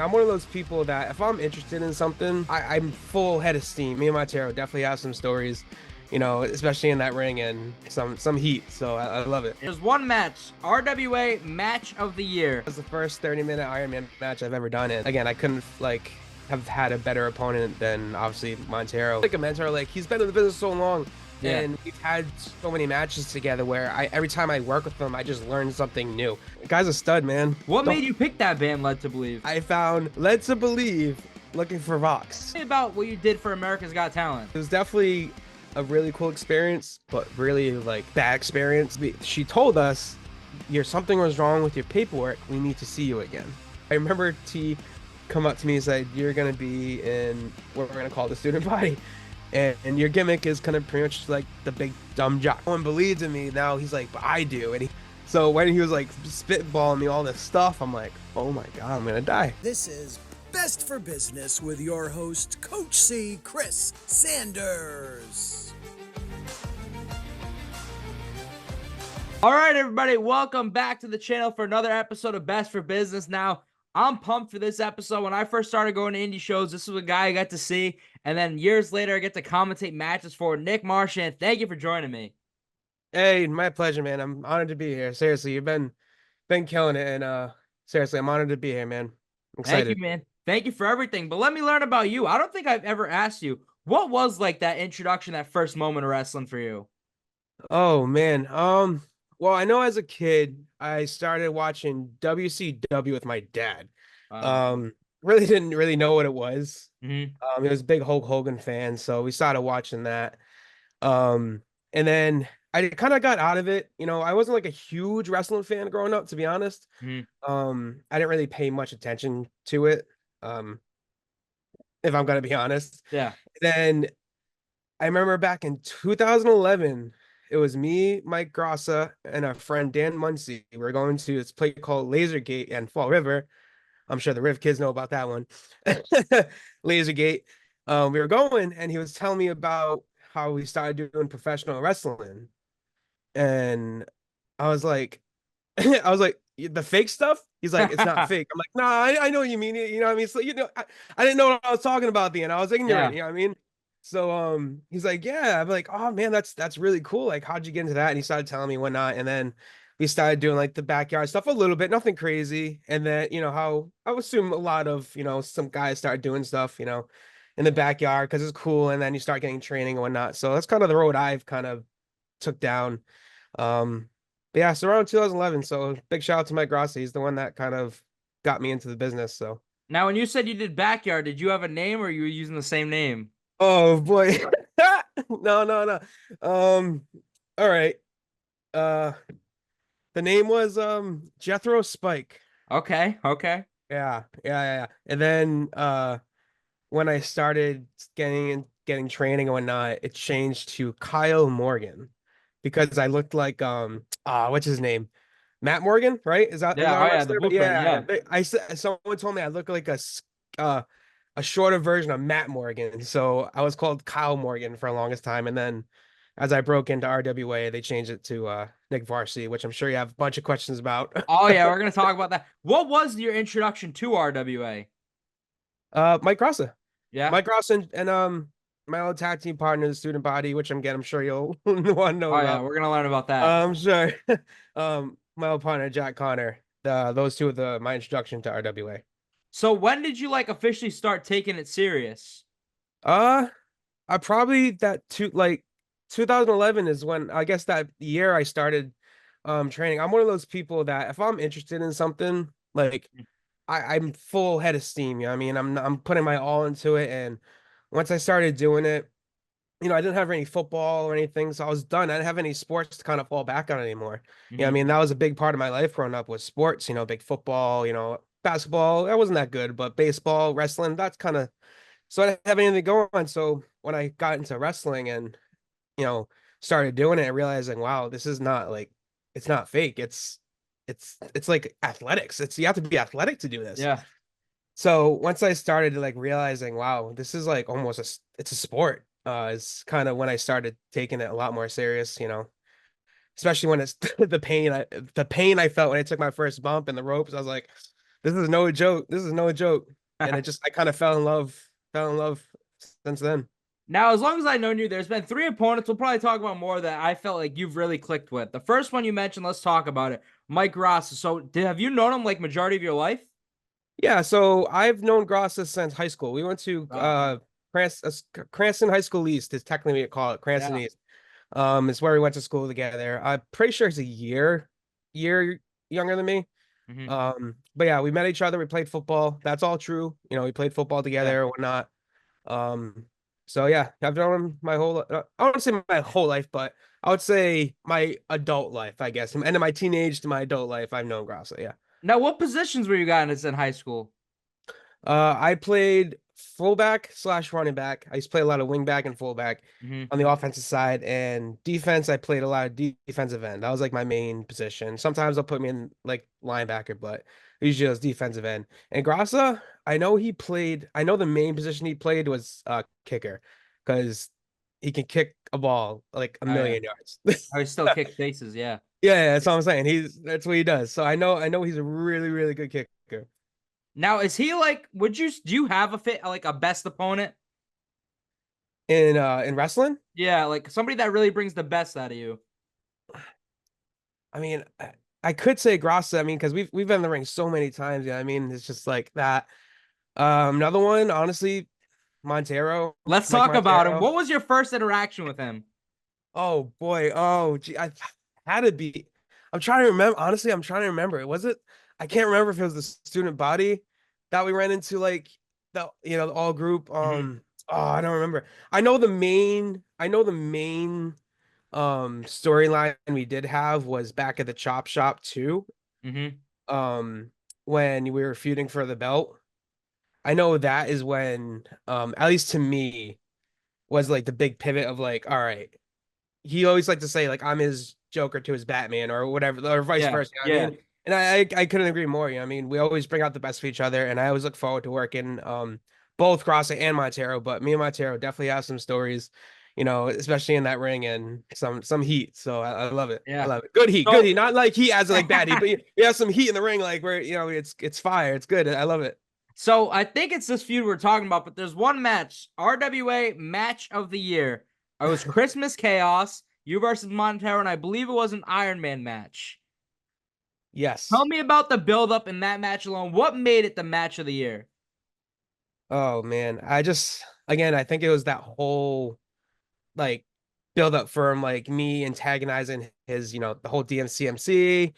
training. I'm one of those people that if I'm interested in something, I'm full head of steam. Me and Montero definitely have some stories, especially in that ring and some heat. So I love it. There's one match, RWA Match of the Year. It was the first 30-minute Iron Man match I've ever done. And again, I couldn't have had a better opponent than obviously Montero. Like a mentor, he's been in the business so long. Yeah. And we've had so many matches together where every time I work with him, I just learn something new. The guy's a stud, man. What made you pick that band, Led to Believe? I found Led to Believe looking for Vox. Tell me about what you did for America's Got Talent. It was definitely a really cool experience, but really bad experience. She told us, something was wrong with your paperwork. We need to see you again. I remember T come up to me and said, you're going to be in what we're going to call the student body. And your gimmick is kind of pretty much like the big dumb jock. No one believes in me. Now he's like, but I do. And so when he was spitballing me all this stuff, I'm like, oh my God, I'm gonna die. This is Best for Business with your host, Coach C, Chris Sanders. All right, everybody, welcome back to the channel for another episode of Best for Business. Now, I'm pumped for this episode. When I first started going to indie shows, this was a guy I got to see. And then years later, I get to commentate matches for Nick Marchand. Thank you for joining me. Hey, my pleasure, man. I'm honored to be here. Seriously, you've been killing it. And seriously, I'm honored to be here, man. I'm excited. Thank you, man. Thank you for everything. But let me learn about you. I don't think I've ever asked you, what was that introduction, that first moment of wrestling for you? Oh, man. Well, I know as a kid, I started watching WCW with my dad. Really didn't really know what it was. He was a big Hulk Hogan fan, so we started watching that. And then I kind of got out of it. I wasn't a huge wrestling fan growing up, to be honest. I didn't really pay much attention to it. If I'm gonna be honest. Yeah. Then I remember back in 2011, it was me, Mike Graca, and our friend Dan Muncie. We were going to this place called Lasergate in Fall River. I'm sure the Riv kids know about that one. Lasergate. We were going, and he was telling me about how we started doing professional wrestling. And I was like, the fake stuff? He's like, it's not fake. I'm like, nah, I know what you mean. You know what I mean? So, I didn't know what I was talking about then. I was ignorant, you know what I mean? So, he's like, yeah. I'm like, oh man, that's really cool. How'd you get into that? And he started telling me whatnot. And then we started doing the backyard stuff a little bit, nothing crazy. And then, how I would assume a lot of, some guys start doing stuff, in the backyard because it's cool. And then you start getting training and whatnot. So that's kind of the road I've kind of took down. But yeah, so around 2011. So big shout out to Mike Graca. He's the one that kind of got me into the business. So now, when you said you did backyard, did you have a name or you were using the same name? Oh boy. No. All right. The name was Jethro Spike. Okay. Yeah. And then when I started getting training and whatnot, it changed to Kyle Morgan because I looked like what's his name? Matt Morgan, right? Is that the blueprint, yeah. Someone told me I look like a shorter version of Matt Morgan. So I was called Kyle Morgan for the longest time. And then as I broke into RWA, they changed it to Nick Varsity, which I'm sure you have a bunch of questions about. Oh, yeah, we're going to talk about that. What was your introduction to RWA? Mike Graca. Yeah. Mike Graca and my old tag team partner, the student body, which I'm sure you'll want to know about. Yeah, we're going to learn about that. I'm sure. My old partner, Jack Connor. Those two are my introduction to RWA. So when did you officially start taking it serious? I probably 2011 is when I guess that year I started training. I'm one of those people that if I'm interested in something, I'm full head of steam. You know what I mean? I'm putting my all into it. And once I started doing it, I didn't have any football or anything, so I was done. I didn't have any sports to kind of fall back on anymore. You know what I mean? That was a big part of my life growing up was sports, big football, basketball, that wasn't that good, but baseball, wrestling, that's kind of, so I didn't have anything going on. So when I got into wrestling and, started doing it and realizing, wow, this is not it's not fake. It's like athletics. You have to be athletic to do this. Yeah. So once I started realizing, wow, this is almost it's a sport, is kind of when I started taking it a lot more serious, especially when it's the pain I felt when I took my first bump in the ropes. I was like, This is no joke. This is no joke. And I kind of fell in love since then. Now, as long as I've known you, there's been 3 opponents. We'll probably talk about more that I felt like you've really clicked with. The first one you mentioned, let's talk about it. Mike Graca. So, have you known him like majority of your life? Yeah, so I've known Graca since high school. We went to Cranston High School East is technically what you call it, Cranston Yeah. East. It's where we went to school together. I'm pretty sure he's a year younger than me. Mm-hmm. But yeah, we met each other. We played football. That's all true. You know, we played football Yeah. together or whatnot. So yeah, I've known him my whole. I don't say my whole life, but I would say my adult life, I guess. And in my teenage to my adult life, I've known Graca. Yeah. Now, what positions were you guys in high school? I played fullback / running back. I used to play a lot of wing back and fullback Mm-hmm. on the offensive side, and defense. I played a lot of defensive end. That was like my main position. Sometimes they'll put me in like linebacker, but usually it was defensive end. And Graca, I know he played. I know the main position he played was kicker, because he can kick a ball like a Oh, yeah. million yards. I still kick faces. Yeah. Yeah, that's all I'm saying. That's what he does. So I know he's a really, really good kicker. Now, is he like? Do you have a best opponent? In wrestling. Yeah, like somebody that really brings the best out of you. I mean, I could say Graca. I mean, because we've been in the ring so many times. Yeah, I mean, it's just like that. Another one, honestly, Montero. Let's Mike talk about him. Montero. What was your first interaction with him? Oh boy. Oh gee, I had to be. I'm trying to remember. Honestly, I'm trying to remember. Was it? I can't remember if it was the student body that we ran into, like the all group. Oh, I don't remember. I know the main storyline we did have was back at the chop shop too. Mm-hmm. When we were feuding for the belt. I know that is when at least to me was like the big pivot of like, all right, he always liked to say like I'm his Joker to his Batman or whatever, or vice Yeah, versa. You know what I mean? And I couldn't agree more. You know, I mean, we always bring out the best for each other, and I always look forward to working both Graca and Montero. But me and Montero definitely have some stories, you know, especially in that ring and some heat. So I love it. Yeah. I love it. Good heat, So- good heat. Not like heat as in, like bad heat, but we have some heat in the ring, like where it's fire. It's good. I love it. So I think it's this feud we're talking about, but there's one match, RWA Match of the Year. It was Christmas Chaos, you versus Montero, and I believe it was an Iron Man match. Yes. Tell me about the build-up in that match alone. What made it the match of the year? Oh man, again, I think it was that whole like build up for him, like me antagonizing his, the whole DMCMC,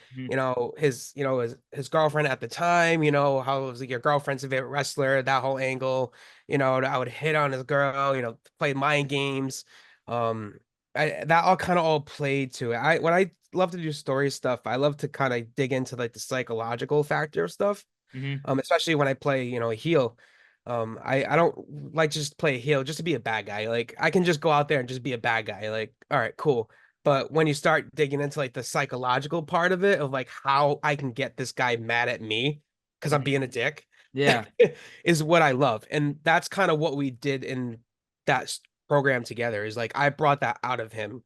his girlfriend at the time, how it was like your girlfriend's favorite wrestler, that whole angle, I would hit on his girl, play mind games. That all kind of all played to it. When I love to do story stuff, I love to kind of dig into like the psychological factor of stuff. Especially when I play, a heel. I don't like just play a heel just to be a bad guy. Like I can just go out there and just be a bad guy. Like, all right, cool. But when you start digging into like the psychological part of it, of like how I can get this guy mad at me because I'm being a dick, Yeah. is what I love. And that's kind of what we did in that program together, is like I brought that out of him,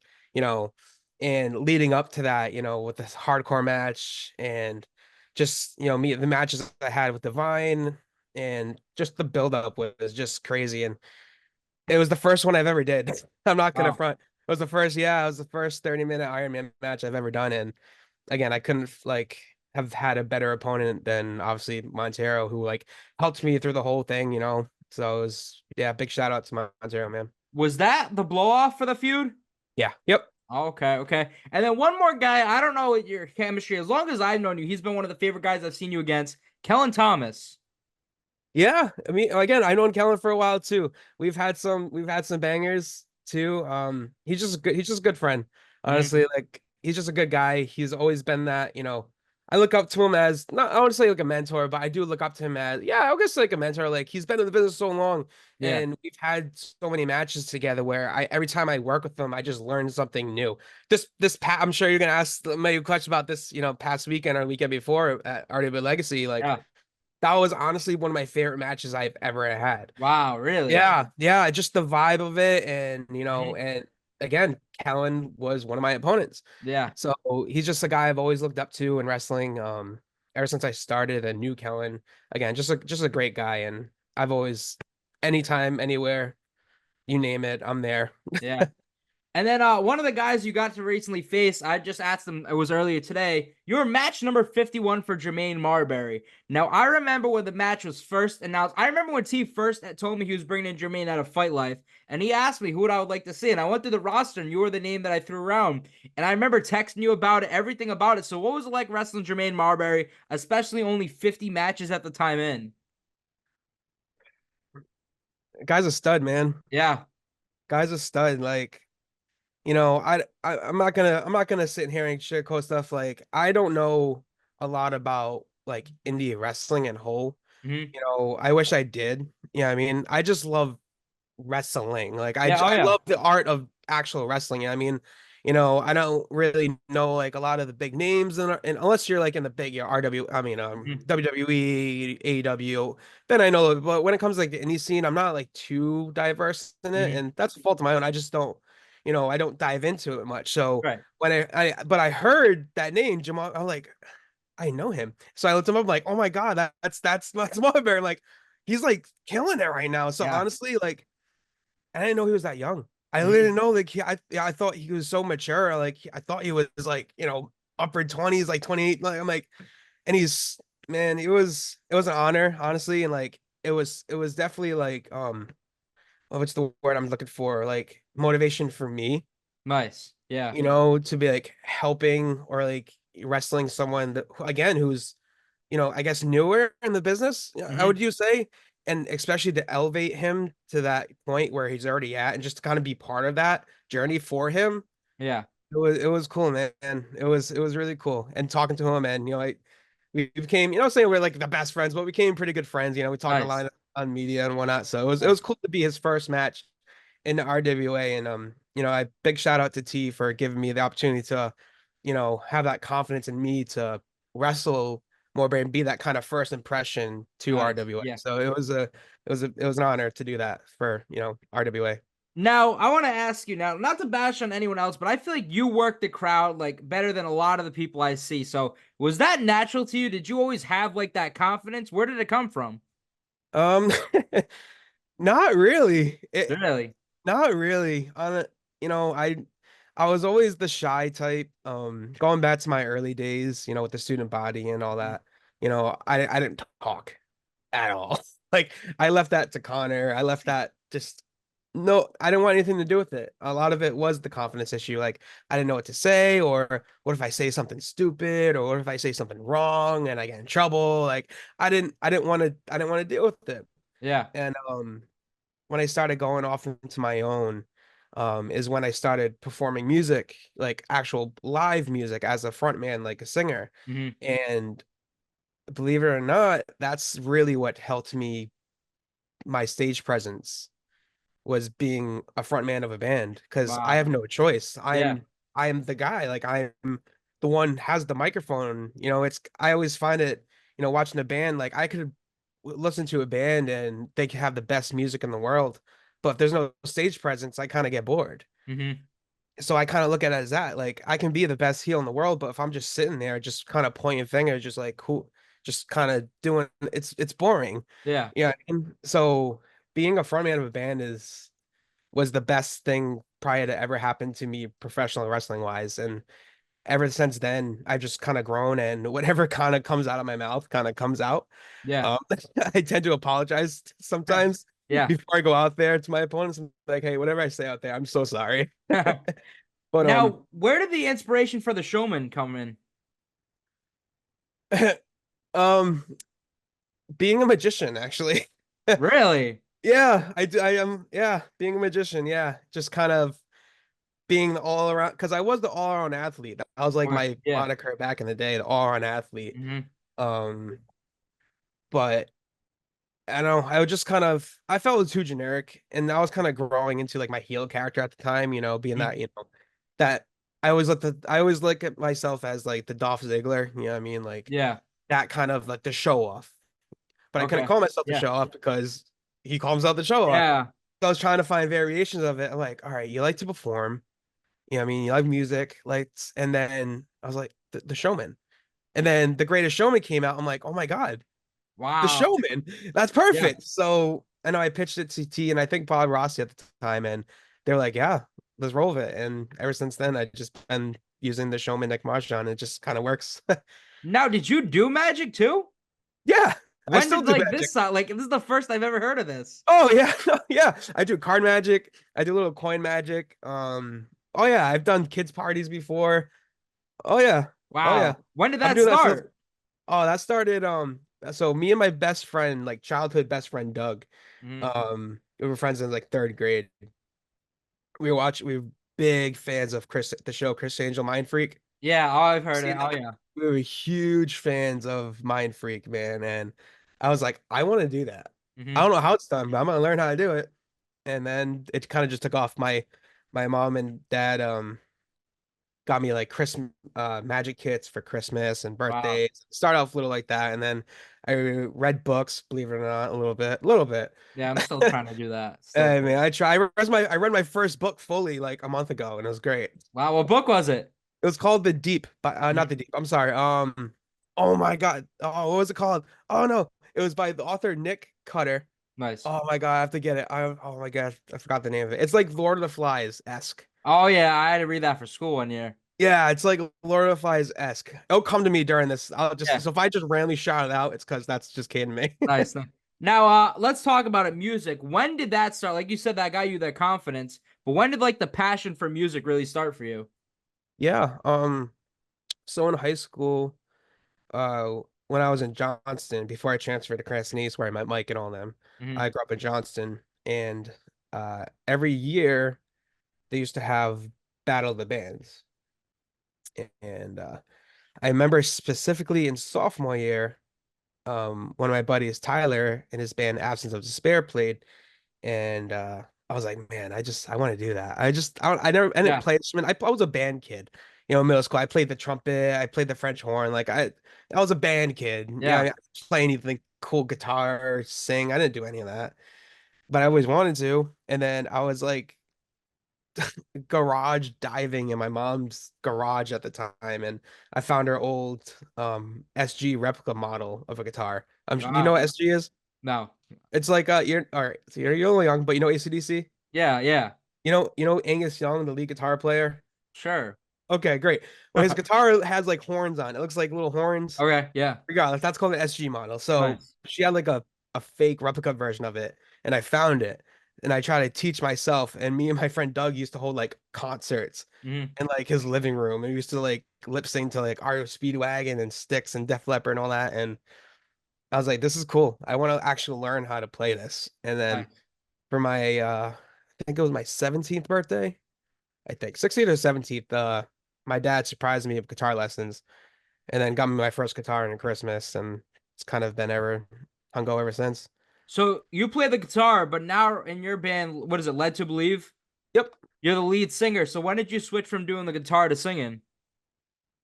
and leading up to that, with this hardcore match and just, the matches I had with Divine and just the buildup was just crazy. And it was the first one I've ever did. I'm not gonna Wow. front. It was the first 30-minute Iron Man match I've ever done. And again, I couldn't like have had a better opponent than obviously Montero, who like helped me through the whole thing, So it was, yeah, big shout out to Montero, man. Was that the blow off for the feud? Yeah. Yep. Okay. And then one more guy, I don't know what your chemistry, as long as I've known you, he's been one of the favorite guys I've seen you against, Kellan Thomas. Yeah, I mean, again, I've known Kellan for a while too. We've had some bangers too. He's just a good friend. Honestly, like he's just a good guy. He's always been that, I look up to him as, not, I want to say like a mentor, but I do look up to him as, yeah, I guess like a mentor. Like he's been in the business so long, and we've had so many matches together where every time I work with him, I just learn something new. I'm sure you're gonna ask maybe a question about this, past weekend or weekend before at RWA Legacy, like. Yeah. That was honestly one of my favorite matches I've ever had. Wow, really? Yeah, just the vibe of it, and and again, Kellan was one of my opponents. Yeah. So he's just a guy I've always looked up to in wrestling. ever since I started and knew Kellan, again, just a great guy. And I've always, anytime, anywhere, you name it, I'm there. Yeah. And then one of the guys you got to recently face, I just asked him, it was earlier today, you were match number 51 for Jermaine Marbury. Now, I remember when the match was first announced. I remember when T first told me he was bringing in Jermaine out of Fight Life, and he asked me who I would like to see, and I went through the roster, and you were the name that I threw around. And I remember texting you about it, everything about it. So what was it like wrestling Jermaine Marbury, especially only 50 matches at the time in? Guy's a stud, man. Yeah. Guy's a stud. Like, I'm not gonna sit here and sugarcoat stuff. Like, I don't know a lot about like indie wrestling and whole. Mm-hmm. I wish I did. Yeah, I mean, I just love wrestling. Like, Yeah. Oh, I yeah. love the art of actual wrestling. I mean, I don't really know like a lot of the big names, and unless you're like in the big, Mhm. WWE, AEW, then I know. But when it comes to like the indie scene, I'm not like too diverse in it, Mhm. and that's a fault of my own. I just don't, I don't dive into it much. So Right. when but I heard that name, Jamal, I'm like, I know him. So I looked him up, like, oh my God, that's Marbury. Like, he's like killing it right now. So Yeah. honestly, like, I didn't know he was that young. I literally Mhm. didn't know, like, I thought he was so mature. Like, I thought he was like, upper 20s, like 28. Like, I'm like, and he's, man, it was an honor, honestly. And like, it was definitely like, what's the word I'm looking for? Like motivation for me, Nice. Yeah. to be like helping or like wrestling someone that, again, who's, I guess newer in the business, I Mhm. would you say, and especially to elevate him to that point where he's already at, and just to kind of be part of that journey for him. Yeah. It was cool, man. It was really cool. And talking to him, and like we became, saying we're like the best friends, but we became pretty good friends. We talk a Nice. lot on media and whatnot. So it Yeah. was cool to be his first match in the RWA. And I big shout out to T for giving me the opportunity to, have that confidence in me to wrestle more and be that kind of first impression to Nice. RWA. Yeah. So it was an honor to do that for, RWA. Now, I want to ask you now, not to bash on anyone else, but I feel like you work the crowd like better than a lot of the people I see. So, was that natural to you? Did you always have like that confidence? Where did it come from? Um, not really. Really? Not really. I was always the shy type. Going back to my early days, with the student body and all Mhm. that, I didn't talk at all. Like, I left that to Connor. I left that just no, I didn't want anything to do with it. A lot of it was the confidence issue. Like, I didn't know what to say, or what if I say something stupid, or what if I say something wrong and I get in trouble? Like, I didn't want to deal with it. Yeah. And when I started going off into my own, is when I started performing music, like actual live music as a frontman, like a singer. Hmm. And believe it or not, that's really what helped me, my stage presence, was being a frontman of a band, because I Wow. have no choice. Yeah. I am the guy. Like, I'm the one has the microphone. I always find it, watching a band, like I could listen to a band and they can have the best music in the world, but if there's no stage presence, I kind of get bored. Hmm. So I kind of look at it as that, like, I can be the best heel in the world, but if I'm just sitting there just kind of pointing fingers, just like who, just kind of doing, it's boring. Yeah. Yeah. And so being a frontman of a band was the best thing prior to ever happen to me professional wrestling wise. And ever since then, I've just kind of grown, and whatever kind of comes out of my mouth kind of comes out. Yeah. Um, I tend to apologize sometimes Yeah. before I go out there to my opponents. I'm like, hey, whatever I say out there, I'm so sorry. But Now, where did the inspiration for the Showman come in? um, being a magician, actually. Really? Yeah, I do. I am. Yeah, being a magician. Yeah, just kind of being the all around, because I was the all around athlete. That was like Okay. my Yeah. moniker back in the day, the all around athlete. Hmm. Um, but I don't know. I would just kind of, I felt it was too generic, and I was kind of growing into like my heel character at the time. Being that, that I always look at myself as like the Dolph Ziggler. You know what I mean? Like Yeah. that kind of like the show off. But I couldn't Okay. call myself the Yeah. show off because he calls himself the show off. Yeah. So I was trying to find variations of it. I'm like, all right, you like to perform. You know what I mean? You like music, like, and then I was like, the showman. And then The Greatest Showman came out. I'm like, oh my God, The Wow. Showman. That's Yeah. perfect. So I know I pitched it to T and I think Bob Rossi at the time, and they were like, yeah, let's roll with it. And ever since then, I just been using The Showman, Nick Marchand. It just kind of works. Now, did you do magic too? Yeah, I When still did do like magic. this sound like this is the first I've ever heard of this? Oh yeah, yeah. I do card magic. I do little coin magic. Oh yeah, I've done kids parties before. Oh yeah. Oh yeah. Wow. When did I'm that doing that stuff. start? Oh, that started so me and my best friend, like childhood best friend Doug, Mhm. we were friends in like third grade. We were big fans of the show Chris Angel Mind Freak. Yeah, oh, I've heard it. Seen Oh that? yeah. We were huge fans of Mind Freak, man. And I was like, I want to do that. I Hmm. don't know how it's done, but I'm gonna learn how to do it. And then it kind of just took off. My mom and dad got me like Christmas magic kits for Christmas and Wow. birthdays. Start off little like that, and then I read books, believe it or not, a little bit. Yeah, I'm still trying to do that. Still. I mean, I read my first book fully like a month ago, and it was great. Wow, what book was it? It was called The Deep, but not Mhm. The Deep. I'm sorry. Oh my God. Oh, what was it called? Oh no, it was by the author Nick Cutter. Nice. Oh my God, I have to get it. Oh my God, I forgot the name of it. It's like Lord of the Flies esque. Oh yeah, I had to read that for school one year. Yeah, it's like Lord of the Flies esque. It'll come to me during this. I'll just Yeah, so if I just randomly shout it out, it's because that's just came to me. nice. Now, let's talk about it. Music. When did that start? Like you said, that got you that confidence. But when did like the passion for music really start for you? Yeah. So in high school, when I was in Johnston, before I transferred to Cranston East, where I met Mike and all them, Hmm. I grew up in Johnston, and every year they used to have Battle of the Bands, and I remember specifically in sophomore year, one of my buddies, Tyler, and his band Absence of Despair played, and I was like, man, I want to do that. I didn't Yeah, play instrument. I was a band kid, middle school. I played the trumpet, I played the French horn. I was a band kid. yeah. I didn't play anything cool guitar or sing. I didn't do any of that, but I always wanted to. And then I was like garage diving in my mom's garage at the time, and I found her old SG replica model of a guitar. You know Wow. what SG is? No. It's like you're all right. So you're a little young, but you know AC/DC. Yeah, yeah. You know Angus Young, the lead guitar player. Sure. Okay, great. Well, his guitar has like horns on. It looks like little horns. Okay, yeah. Regardless, that's called an SG model. So Nice. she had like a fake replica version of it, and I found it, and I tried to teach myself. And me and my friend Doug used to hold like concerts Hmm. in like his living room, and we used to like lip sync to like REO Speedwagon and Styx and Def Leppard and all that. And I was like, this is cool. I want to actually learn how to play this. And then Nice. for my I think it was my 17th birthday. I think 16th or 17th, my dad surprised me with guitar lessons and then got me my first guitar in Christmas, and it's kind of been ever hung go ever since. So you play the guitar, but now in your band, what is it, Led to Believe? Yep, You're the lead singer. So when did you switch from doing the guitar to singing?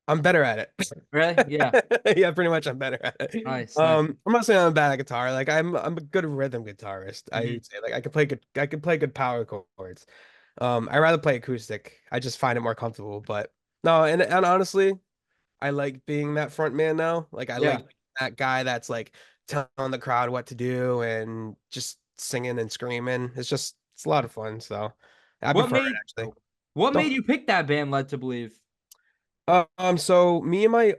I'm better at Really? Yeah. it. Yeah, pretty much I'm better at it. Nice, nice. I'm not saying I'm bad at guitar. Like I'm a good rhythm guitarist. I Hmm. would say like I can play good power chords. I rather play acoustic. I just find it more comfortable. But no, and honestly, I like being that front man now. Like I Yeah. like that guy that's like telling the crowd what to do and just singing and screaming. It's a lot of fun. So I What prefer it made actually. what So, made you pick that band, Led to Believe? so me and my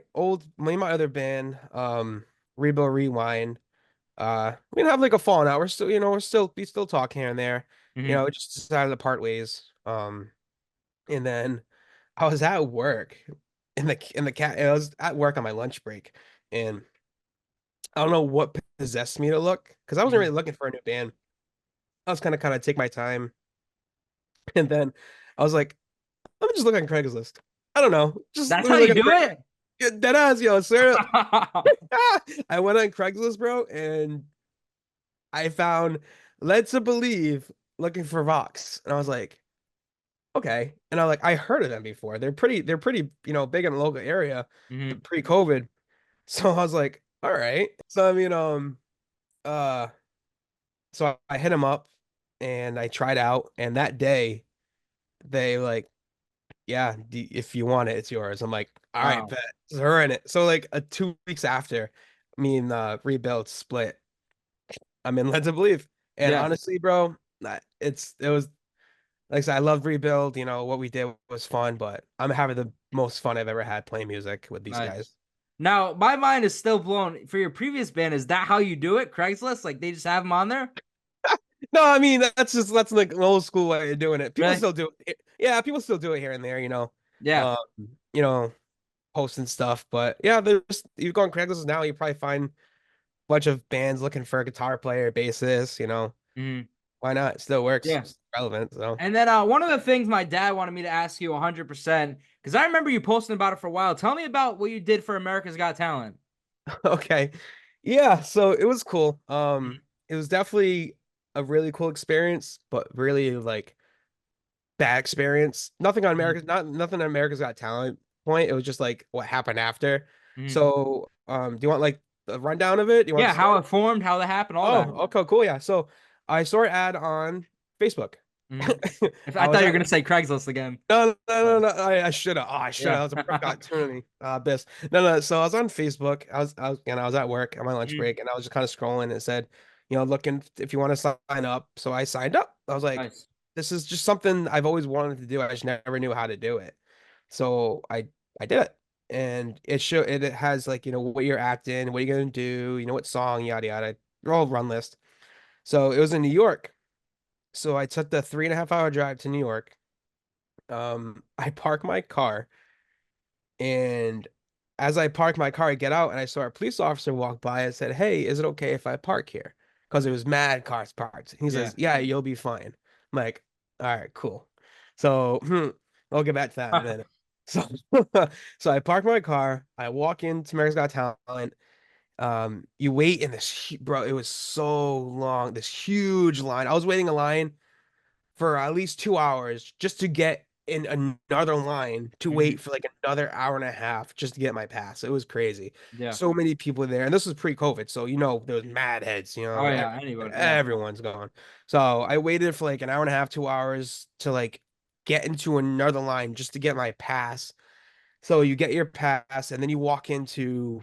other band, Rebo Rewind, we didn't have like a falling out. We're still, we still talk here and there. Hmm. We just decided to part ways. And then I was at work I was at work on my lunch break, and I don't know what possessed me to look because I wasn't Hmm. really looking for a new band. I was kind of take my time, and then I was like, let me just look on Craigslist. I don't know, just That's let me how look you on do Craigslist. it? Yeah, dead ass, yo, sir. I went on Craigslist, bro, and I found Led to Believe looking for Vox, and I was like, okay. And I heard of them before. They're pretty, big in the local area, Hmm. pre-COVID. So I was like, all right. So I mean, uh, so I hit him up and I tried out, and that day they like yeah, if you want it, it's yours. I'm like, all right, Wow. bet. So her in it. So like 2 weeks after, me and Rebuild split. I'm in Led to Believe. And Yeah. honestly, bro, it was like I said, I love Rebuild. You know, what we did was fun, but I'm having the most fun I've ever had playing music with these Nice. guys. Now, my mind is still blown. For your previous band, is that how you do it? Craigslist? Like they just have them on there? No, I mean that's like an old school way of doing it. People Really? still do it. Yeah, people still do it here and there, Yeah. Um, you know, posting stuff. But yeah, there's you go on Craigslist now, you probably find a bunch of bands looking for a guitar player, bassist, Mhm. Why not? It still works. Yeah. It's relevant. So And then one of the things my dad wanted me to ask you 100%, because I remember you posting about it for a while. Tell me about what you did for America's Got Talent. okay. Yeah, so it was cool. Mhm. It was definitely a really cool experience, but really like bad experience. Mhm. Nothing on America's Got Talent point. It was just like what happened after. Mhm. So, do you want like the rundown of it? Do you want Yeah, the how story? it formed, how that happened, all that. Oh, okay, cool. Yeah. So I saw an ad on Facebook. Mhm. If I I was thought you were at gonna say Craigslist again. no. I should have. Oh, I should have. Yeah. That was a perfect opportunity. Best. No. So I was on Facebook. I was at work on my lunch Mhm. break, and I was just kind of scrolling. And it said, looking if you want to sign up. So I signed up. I was like, Nice. this is just something I've always wanted to do. I just never knew how to do it. So I did it, and it has like what you're acting, what you're gonna do, what song, yada yada, all run list. So it was in New York. So I took the 3.5 hour drive to New York. I park my car, and as I park my car, I get out and I saw a police officer walk by and said, "Hey, is it okay if I park here?" Because it was mad cars parked. He Yeah. says, "Yeah, you'll be fine." I'm like, "All right, cool." So I'll get back to that in a minute. So so I park my car. I walk into America's Got Talent. You wait in bro. It was so long. This huge line. I was waiting in line for at least 2 hours just to get in another line to Mhm. wait for like another hour and a half just to get my pass. It was crazy. Yeah. So many people there, and this was pre-COVID, so there was mad heads. Oh yeah, anybody. Yeah. Everyone's gone. So I waited for like an hour and a half, 2 hours to like get into another line just to get my pass. So you get your pass, and then you walk into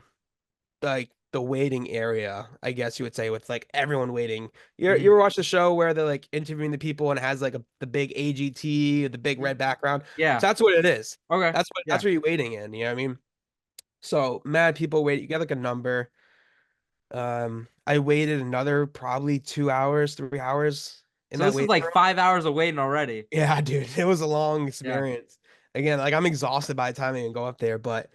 like the waiting area, I guess you would say, with like everyone waiting. You Mhm. ever watch the show where they're like interviewing the people and it has like the big AGT, the big red background? Yeah. So that's what it is. Okay. That's Yeah. what you're waiting in, you know what I mean? So mad people wait, you get like a number. I waited another probably 2 hours, 3 hours in So that this is waiting like room. 5 hours of waiting already. Yeah, dude, it was a long Yeah. experience. Again, like I'm exhausted by the time I even go up there, but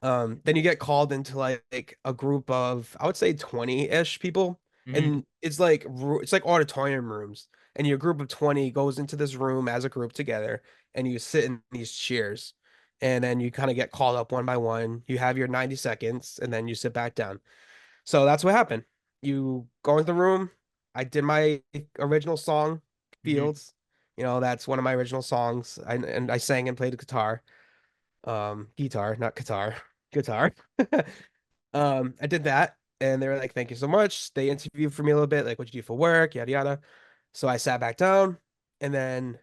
then you get called into like a group of, I would say 20-ish people. Mhm. And it's like auditorium rooms. And your group of 20 goes into this room as a group together and you sit in these chairs. And then you kind of get called up one by one. You have your 90 seconds and then you sit back down. So that's what happened. You go into the room. I did my original song, Mhm. Fields. That's one of my original songs. And I sang and played the guitar. Guitar, not guitar, guitar. I did that and they were like, thank you so much. They interviewed for me a little bit, like what you do for work, yada yada. So I sat back down and then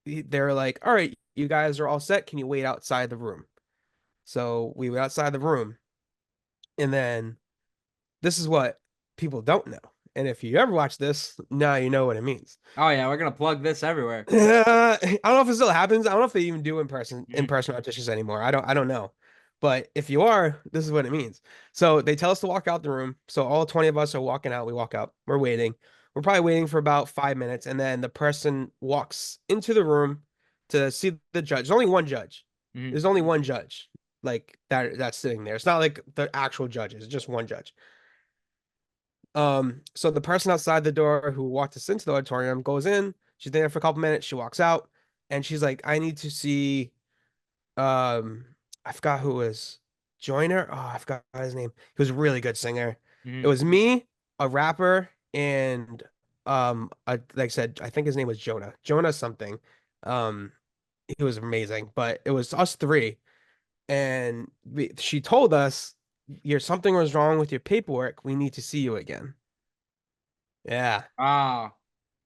they were like, all right, you guys are all set. Can you wait outside the room? So we went outside the room, and then this is what people don't know. And if you ever watch this, now you know what it means. Oh yeah, we're gonna plug this everywhere. I don't know if it still happens. I don't know if they even do in Mhm. person auditions anymore. I don't know. But if you are, this is what it means. So they tell us to walk out the room. So all 20 of us are walking out. We walk out. We're waiting. We're probably waiting for about 5 minutes, and then the person walks into the room to see the judge. There's only one judge. Mhm. There's only one judge like that's sitting there. It's not like the actual judges, it's just one judge. So the person outside the door who walked us into the auditorium goes in, she's there for a couple minutes, she walks out, and she's like, I need to see um I forgot who it was. Joyner. Oh, I forgot his name. He was a really good singer. It Mhm. was me, a rapper, and like I said, I think his name was Jonah. Jonah something. Um, he was amazing, but it was us three. And she told us, your something was wrong with your paperwork. We need to see you again. Yeah. Ah.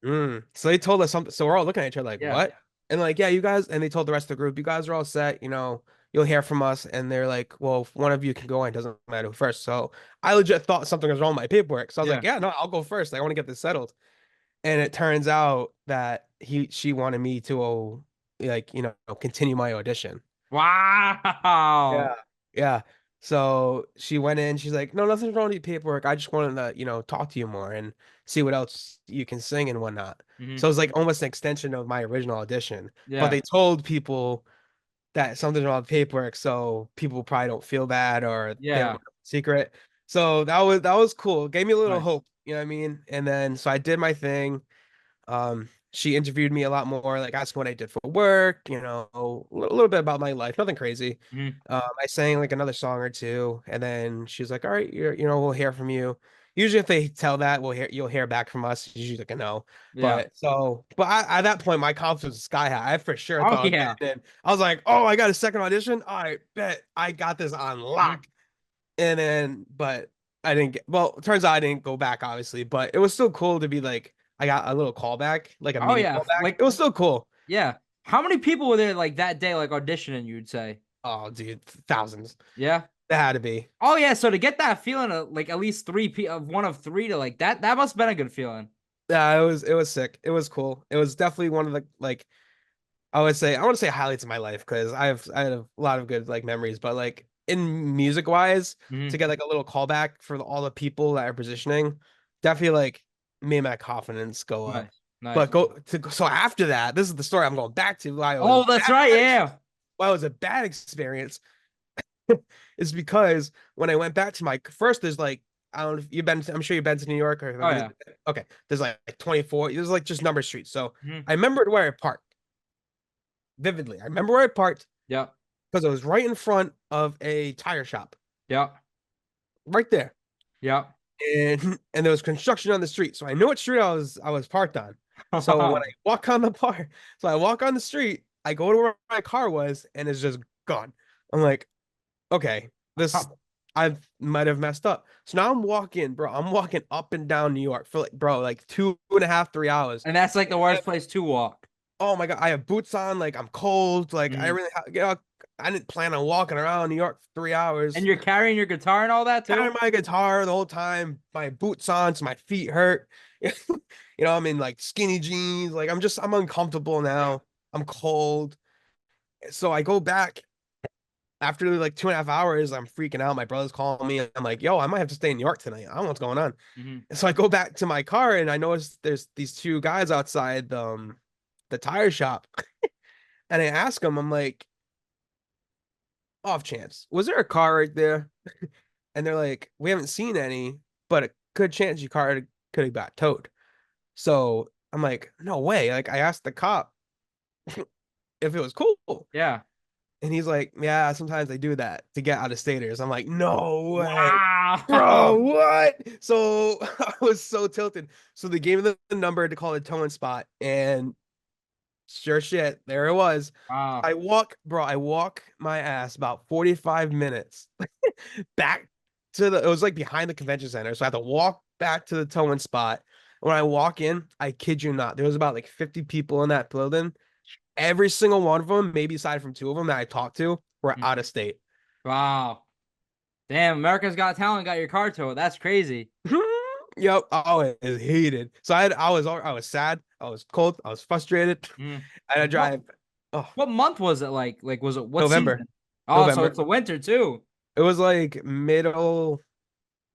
So they told us something. So we're all looking at each other like, Yeah. what? And like, yeah, you guys, and they told the rest of the group, you guys are all set, you'll hear from us. And they're like, well, if one of you can go in, it doesn't matter who first. So I legit thought something was wrong with my paperwork. So I was like, Yeah. yeah, no, I'll go first. Like, I want to get this settled. And it turns out that she wanted me to, like, continue my audition. Wow. Yeah. Yeah. So she went in, she's like, no, nothing's wrong with your paperwork. I just wanted to, talk to you more and see what else you can sing and whatnot. Hmm. So it was like almost an extension of my original audition. But Yeah. they told people that something's wrong with paperwork, so people probably don't feel bad or they don't Yeah. know the secret. So that was cool. Gave me a little Nice. hope, you know what I mean? And then so I did my thing. She interviewed me a lot more, like asking what I did for work, a little bit about my life, nothing crazy. Hmm. I sang like another song or two, and then she was like, "All right, we'll hear from you." Usually, if they tell that, you'll hear back from us. It's usually like a no. Yeah. But at that point, my confidence was sky high. I for sure Oh thought I was yeah. getting in. I was like, "Oh, I got a second audition. I bet I got this on Mhm. lock." And then, but I didn't get. Well, it turns out I didn't go back, obviously. But it was still cool to be like, I got a little callback, like a Oh mini yeah. callback. Like It was still cool. yeah. How many people were there like that day, like auditioning, you'd say? Oh, dude, thousands. Yeah. That had to be. Oh yeah. So to get that feeling of like at least of one of three to like that must have been a good feeling. Yeah, it was sick. It was cool. It was definitely one of the like I want to say highlights of my life because I have a lot of good like memories, but like in music wise, to Hmm. get like a little callback for all the people that are positioning, definitely like made my confidence go up. Nice. Nice. But so after that, this is the story I'm going back to why it was a Oh, that's right. Yeah. why it was a bad experience is because when I went back to my first, there's like I don't know if you've been. I'm sure you've been to New York or Oh yeah. okay. There's like 24. There's like just number streets. So Hmm. I remembered where I parked vividly. I remember where I parked Yep. because I was right in front of a tire shop, Yep. right there, Yep. and there was construction on the street. So I knew what street I was parked on. So when I walk on the park, so I walk on the street, I go to where my car was, and it's just gone. I'm like, okay, this I might have messed up. So now I'm walking, bro. I'm walking up and down New York for like, bro, like 2.5, 3 hours. And that's like the worst place to walk. Oh my God, I have boots on, like I'm cold, like I Mhm. really, I didn't plan on walking around New York for 3 hours. And you're carrying your guitar and all that too? Carrying my guitar the whole time, my boots on, so my feet hurt. I'm in like skinny jeans, like I'm uncomfortable now. I'm cold. So I go back after like 2.5 hours, I'm freaking out. My brother's calling me. I'm like, yo, I might have to stay in New York tonight. I don't know what's going on. Hmm. And so I go back to my car and I notice there's these two guys outside the tire shop. And I ask them, I'm like, off chance, was there a car right there? And they're like, we haven't seen any, but a good chance your car could have got towed. So I'm like, no way. Like I asked the cop if it was cool. Yeah. And he's like, yeah, sometimes they do that to get out of staters. I'm like, no way. Bro, Wow. what? So I was so tilted. So they gave me the number to call a towing spot, and sure shit, there it was. Wow. I walk my ass about 45 minutes back it was like behind the convention center. So I had to walk back to the towing spot. When I walk in, I kid you not, there was about like 50 people in that building. Every single one of them, maybe aside from two of them that I talked to, were Mhm. out of state. Wow. Damn, America's Got Talent got your car towed. That's crazy. Yep, I was heated. So I was sad, I was cold, I was frustrated. Mm. I had to What drive. Oh, what month was it like? Like was it what November. season? Oh, so November. it's the winter too. It was like middle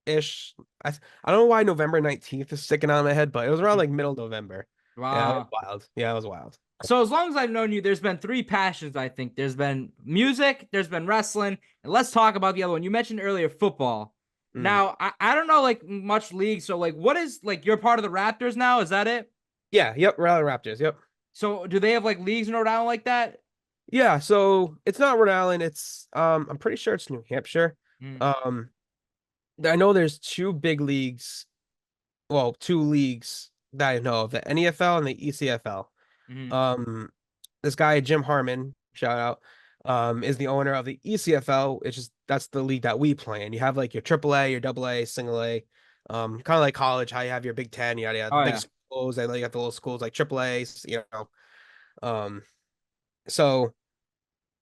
ish. I don't know why November 19th is sticking out of my head, but it was around like middle November. Yeah, it was Wow. wild. Yeah, it was wild. So as long as I've known you, there's been three passions, I think. There's been music, there's been wrestling, and let's talk about the other one. You mentioned earlier football. Mm. Now, I don't know like much league, so like what is like you're part of the Raptors now? Is that it? Yeah, yep, Raleigh Raptors. Yep. So do they have like leagues in Rhode Island like that? Yeah, so it's not Rhode Island, it's I'm pretty sure it's New Hampshire. Mm. Um I know there's two big leagues, well, two leagues that I know of, the NEFL and the ECFL. Mm-hmm. Um, this guy Jim Harmon, shout out, is the owner of the ECFL, which is that's the league that we play in. You have like your AAA, your AA, single A, kind of like college, how you have your Big Ten, yada yada, the Oh big yeah. schools, and then you got the little schools like AAA, you know. So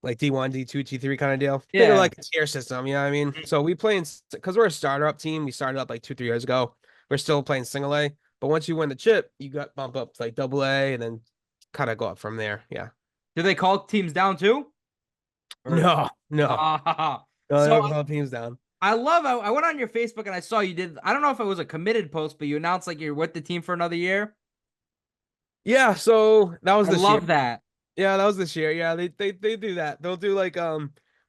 like D1, D2, T3 kind of deal. Think of Yeah. like a tier system, you know what I mean? So we play in because we're a startup team. We started up like 2, 3 years ago. We're still playing single A, but once you win the chip, you got bump up to like double A and then kind of go up from there. Yeah. Do they call teams down too? Or No, no, no, they so don't call teams down. I went on your Facebook and I saw you did. I don't know if it was a committed post, but you announced like you're with the team for another year. Yeah, so that was I this year. love that. Yeah, that was this year. Yeah, they do that. They'll do like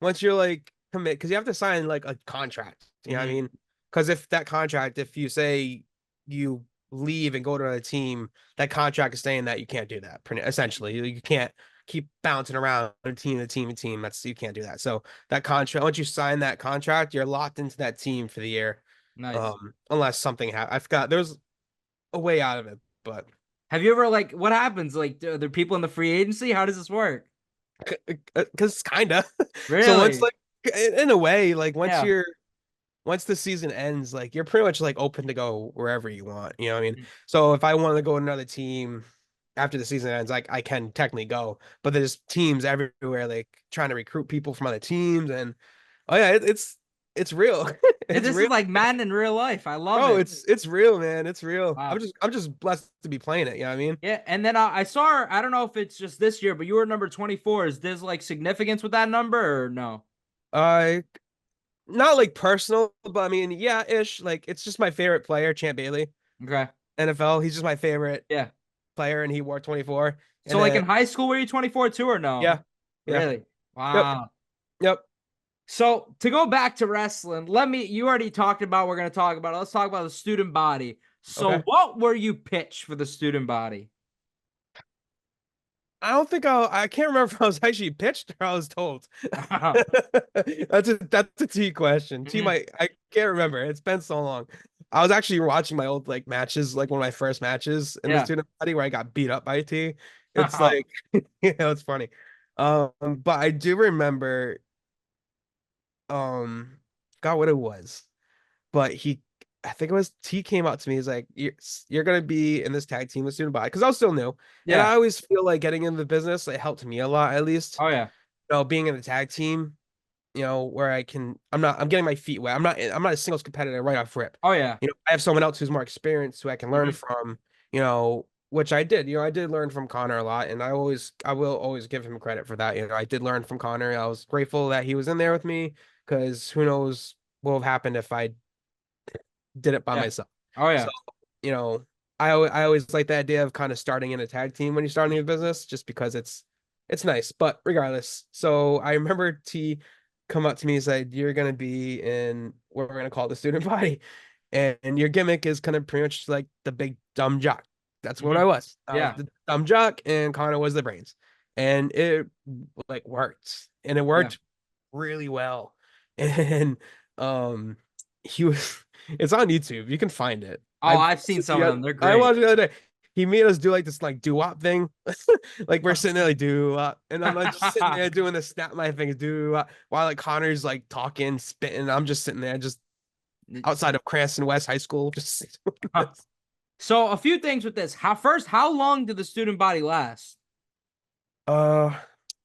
once you're like commit because you have to sign like a contract. You know what I Mhm. mean? Because if that contract, if you say you leave and go to another team, that contract is saying that you can't do that. Essentially, you can't keep bouncing around team to team to team. That's you can't do that. So that contract, once you sign that contract, you're locked into that team for the year. Nice. Unless something happens. I forgot. There's a way out of it, but Have you ever like what happens? Like, are there people in the free agency? How does this work? because kind of. So once Really? like in a way, like Yeah. once the season ends, like you're pretty much like open to go wherever you want. You know what I mean? Mhm. So if I want to go to another team after the season ends, like I can technically go, but there's teams everywhere like trying to recruit people from other teams, and oh yeah, it's real. It's This is real. like Madden in real life. I love Oh, it. it's real, man. It's real. Wow. I'm just blessed to be playing it. You know what I mean? Yeah, and then I saw her. I don't know if it's just this year, but you were number 24. Is there like significance with that number or no? Uh, not like personal, but I mean, yeah, ish. Like it's just my favorite player, Champ Bailey, Okay. NFL. He's just my favorite Yeah. player, and he wore 24. So And like then in high school, were you 24 too or no? yeah, yeah, Really? yep, Wow. yep. So to go back to wrestling, you already talked about, we're going to talk about it. Let's talk about the student body. So Okay. what were you pitched for the student body? I don't think I can't remember if I was actually pitched or I was told. That's a T question. T Mhm. might I can't remember. It's been so long. I was actually watching my old like matches, like one of my first matches in the Yeah. student body where I got beat up by T. It's like it's funny. But I do remember um God what it was. But I think it was T came out to me. He's like, you're gonna be in this tag team with student body because I was still new, and Yeah. I always feel like getting into the business it helped me a lot at least. Oh yeah. Being in the tag team, where I'm getting my feet wet. I'm not a singles competitor right off rip. Oh yeah. I have someone else who's more experienced who I can learn Mhm. from. Which I did. I did learn from Connor a lot, and I will always give him credit for that. I did learn from Connor. I was grateful that he was in there with me because who knows what would have happened if I did it by Yeah. myself. Oh So, yeah. you know, I always like the idea of kind of starting in a tag team when you're starting a business, just because it's nice. But regardless, so I remember T come up to me and said, "You're gonna be in what we're gonna call the student body, and your gimmick is kind of pretty much like the big dumb jock." That's what I Mhm. was. I was Yeah. the dumb jock, and Connor was the brains, and it like worked, and it Yeah. worked really well, and he was. It's on YouTube. You can find it. Oh, I've seen some of them. They're I great. watched it the other day. He made us do like this like doo-wop thing. Like we're sitting there like doo-wop. And I'm like just sitting there doing the snap my fingers doo-wop while like Connor's like talking, spitting. I'm just sitting there just outside of Cranston West High School. Just doing this. So a few things with this. How long did the student body last? Uh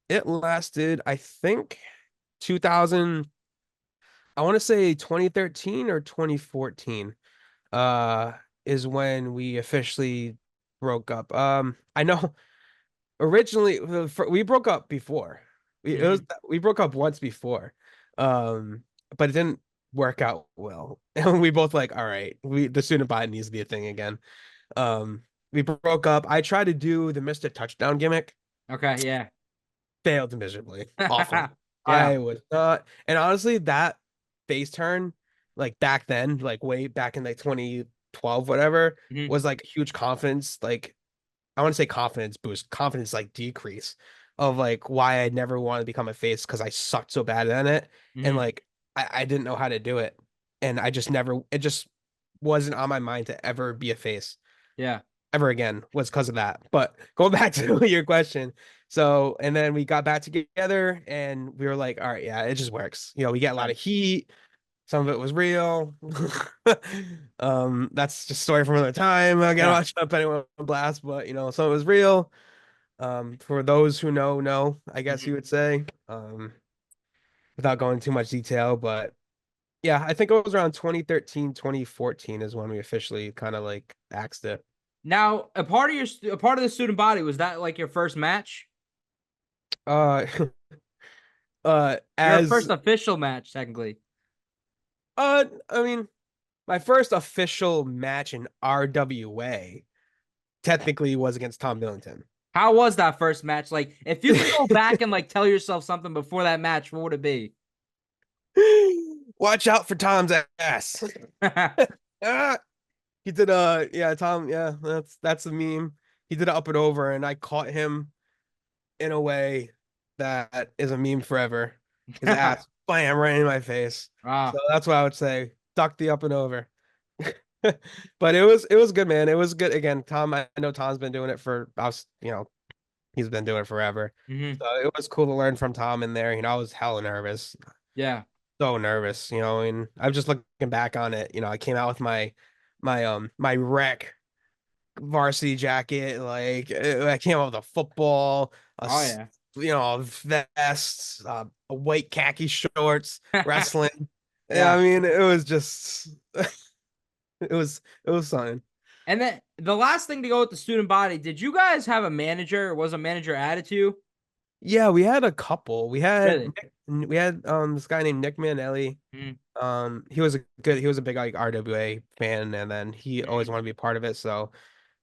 it lasted, I think 2000, I want to say 2013 or 2014. Uh is when we officially broke up. I know originally we broke up before. Mhm. We broke up once before. But it didn't work out well. And we both like, all right, the student body needs to be a thing again. We broke up. I tried to do the Mr. Touchdown gimmick, Okay, yeah. failed miserably. Awful. Yeah. I was not, and honestly, that face turn, like back then, like way back in like 2012, whatever, Mhm. was like a huge confidence, like I want to say confidence boost, confidence like decrease of like why I never wanted to become a face because I sucked so bad at it. And Mhm. like I didn't know how to do it. And I just never, it just wasn't on my mind to ever be a face Yeah. ever again was because of that. But going back to your question. So, and then we got back together and we were like, all right, yeah, it just works. We get a lot Nice. of heat. Some of it was real. That's just a story from another time. I gotta Yeah. watch up anyone blast, but some of it was real. For those who know, I guess you would say, without going too much detail, but yeah, I think it was around 2013, 2014 is when we officially kind of like axed it. Now, a part of the student body, was that like your first match? Uh, Your first as official match, technically. I mean, my first official match in RWA technically was against Tom Billington. How was that first match? Like, if you could go back and like tell yourself something before that match, what would it be? Watch out for Tom's ass. Ah, he did yeah, Tom, yeah, that's a meme. He did it up and over, and I caught him in a way that is a meme forever. His ass bam right in my face. So Wow. that's what I would say. Duck the up and over. But it was good, man. It was good. Again, Tom, I know Tom's been doing it for us, he's been doing it forever. Hmm. So it was cool to learn from Tom in there. I was hella nervous. Yeah. So nervous, and I'm just looking back on it. I came out with my rec varsity jacket, like I came out with a football, Oh yeah. a vest, a white khaki shorts, wrestling. Yeah, Yeah. I mean, it was just it was something. And then the last thing to go with the student body, did you guys have a manager? Or was a manager added to you? Yeah, we had a couple. Really? We had this guy named Nick Manelli. Mm-hmm. He was a big like RWA fan, and then he always Mm-hmm. wanted to be a part of it. So,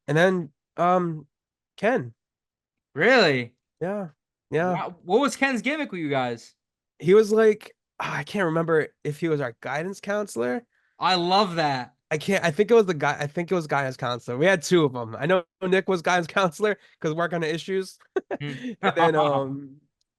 and then Ken, Really? yeah, yeah, Wow. What was Ken's gimmick with you guys? he was like I can't remember if he was our guidance counselor. I love that. I can't. I think it was the guy. I think it was guidance counselor. We had two of them. I know Nick was guidance counselor because work on the issues, Mhm. and then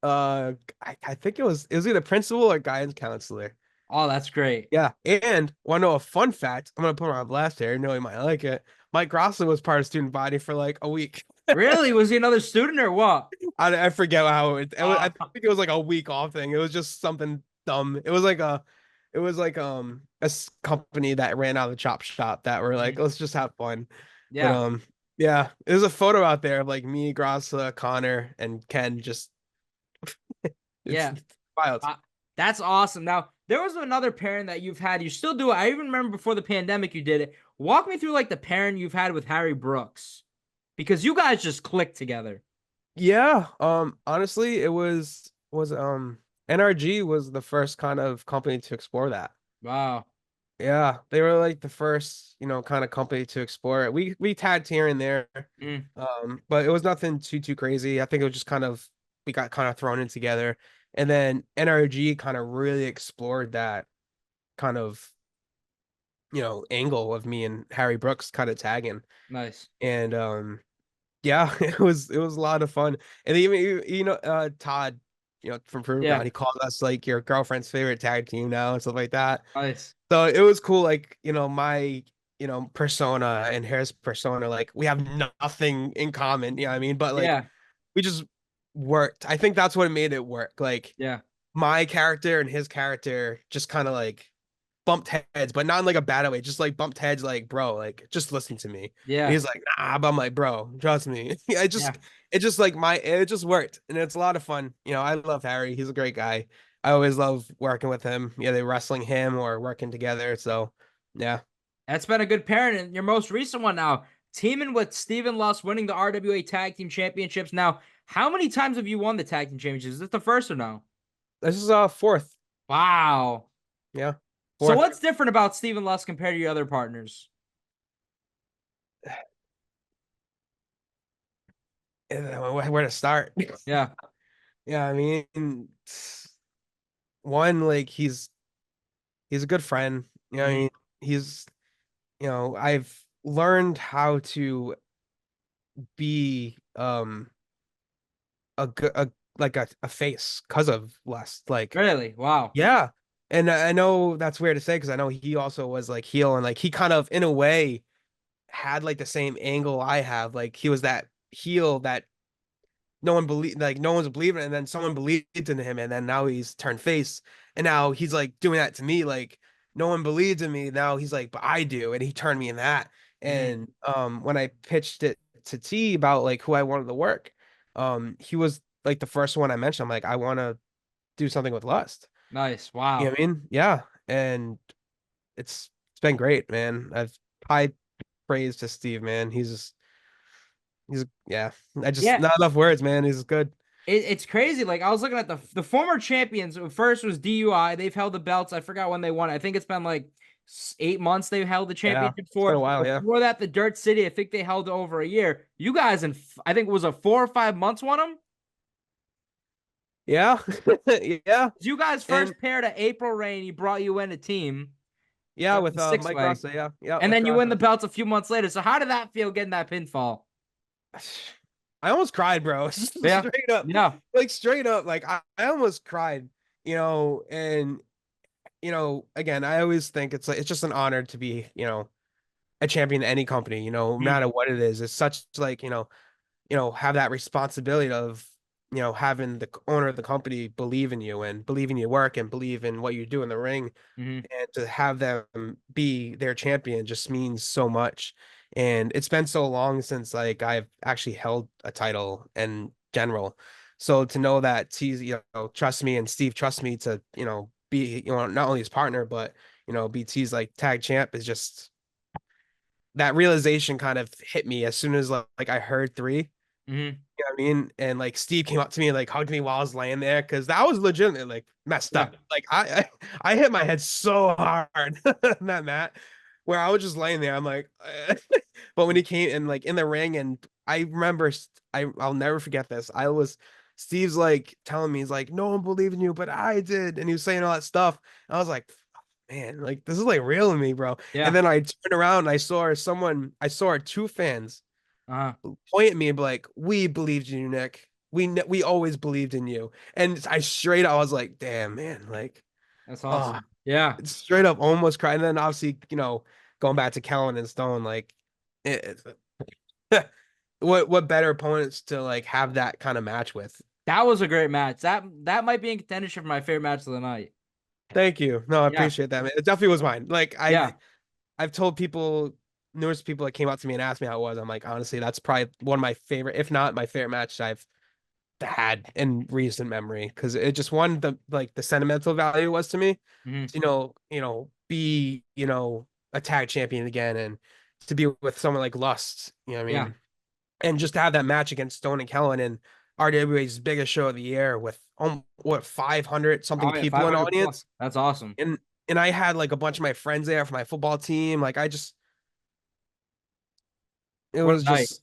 I think it was either principal or guidance counselor. Oh, that's great. Yeah, and want to know a fun fact? I'm gonna put him on blast here. I know he might like it. Mike Graca was part of student body for like a week. Really? Was he another student or what? I forget how I Uh, think it was like a week off thing. It was just something dumb. It was like a company that ran out of the chop shop that were like, mhm. let's just have fun. But Yeah. yeah, there's a photo out there of like me, Graca, Connor, and Ken. Just it's Yeah. wild. Uh, that's awesome. Now, there was another pairing that you've had. You still do it. I even remember before the pandemic you did it. Walk me through like the pairing you've had with Harry Brooks because you guys just clicked together. Yeah. Honestly, it was NRG was the first kind of company to explore that. Wow. Yeah, they were like the first, kind of company to explore it. We tagged here and there, Mm, but it was nothing too crazy. I think it was just kind of we got kind of thrown in together, and then NRG kind of really explored that kind of angle of me and Harry Brooks kind of tagging, nice. and yeah, it was a lot of fun. And even Todd, from Proof Yeah. Ground, he called us like your girlfriend's favorite tag team now and stuff like that. Nice. So it was cool, like, my, persona and his persona, like we have nothing in common, you know what I mean? But like Yeah. we just worked. I think that's what made it work. Like Yeah. my character and his character just kind of like bumped heads, but not in like a bad way, just like bumped heads, like, bro, like just listen to me. And Yeah. he's like, nah, but I'm like, bro, trust me. Yeah. It just like it just worked. And it's a lot of fun. I love Harry. He's a great guy. I always love working with him. Yeah, they wrestling him or working together. So yeah. That's been a good pairing. And your most recent one now, teaming with Steven Luss, winning the RWA Tag Team Championships. Now, how many times have you won the Tag Team Championships? Is this the first or no? This is fourth. Wow. Yeah. So Fourth. what's different about Steven Luss compared to your other partners? Where to start? Yeah. Yeah, I mean, one, like he's a good friend. I Mhm. mean, he's I've learned how to be a good like a face because of Les. Like, Really? Wow. yeah. And I know that's weird to say because I know he also was like heel and like he kind of in a way had like the same angle I have. Like he was that heel that no one's believing it, and then someone believed in him, and then now he's turned face, and now he's like doing that to me, like no one believed in me. Now he's like, but I do, and he turned me in that. Mhm. And when I pitched it to T about like who I wanted to work, he was like the first one I mentioned. I'm like, I want to do something with Lust. Nice. You know Wow. what I mean? Yeah. And it's been great, man. I've high praise to Steve, man. He's yeah. I just Yeah. not enough words, man. He's good. It's crazy. Like I was looking at the former champions. First was DUI. They've held the belts. I forgot when they won. I think it's been like 8 months they've held the Yeah. championship It's been a for. while, yeah. Before that, the Dirt City. I think they held it over a year. You guys in I think it was a 4 or 5 months won them. Yeah. Yeah. You guys And first paired at April Rain. He brought you in a team yeah, for with the six Mike way, Graca, yeah. Yeah, and with then you win Graca. the belts a few months later. So how did that feel getting that pinfall? I almost cried, bro. Yeah, Straight up. yeah. Like straight up. Like I almost cried, and again, I always think it's like it's just an honor to be, a champion in any company, no Mhm, matter what it is. It's such like, have that responsibility of, having the owner of the company believe in you and believe in your work and believe in what you do in the ring, mhm. and to have them be their champion just means so much. And it's been so long since like I've actually held a title in general. So to know that T's, trust me and Steve trust me to, be, not only his partner, but, be T's like tag champ is just that realization kind of hit me as soon as like I heard three. Mhm. You know what I mean? And like Steve came up to me and like hugged me while I was laying there because that was legitimately like messed Yeah. up. Like I hit my head so hard on that mat where I was just laying there. I'm like, but when he came and like in the ring, and I remember I'll never forget this. Steve's like telling me, he's like, no one believed in you, but I did. And he was saying all that stuff. And I was like, man, like this is like real to me, bro. And Yeah. then I turned around and I saw two fans Uh-huh. point at me and be like, "We believed in you, Nick. We always believed in you." And I was like, "Damn, man!" Like, That's oh, awesome. Yeah. it's straight up almost cried. And then obviously, going back to Kellan and Stone, like, what better opponents to like have that kind of match with? That was a great match. That might be in contention for my favorite match of the night. Thank you. No, I Yeah. appreciate that, man. It definitely was mine. Like, Yeah. I've told people, numerous people that came up to me and asked me how it was. I'm like, honestly, that's probably one of my favorite, if not my favorite match I've had in recent memory, because it just won the sentimental value was to me Mhm. to, be, a tag champion again, and to be with someone like Lust, you know what I Yeah. mean? And just to have that match against Stone and Kellan and RWA's biggest show of the year with what 500 something Oh yeah, people in the 500 plus. audience. That's awesome. And I had like a bunch of my friends there for my football team. Like it What was a night. just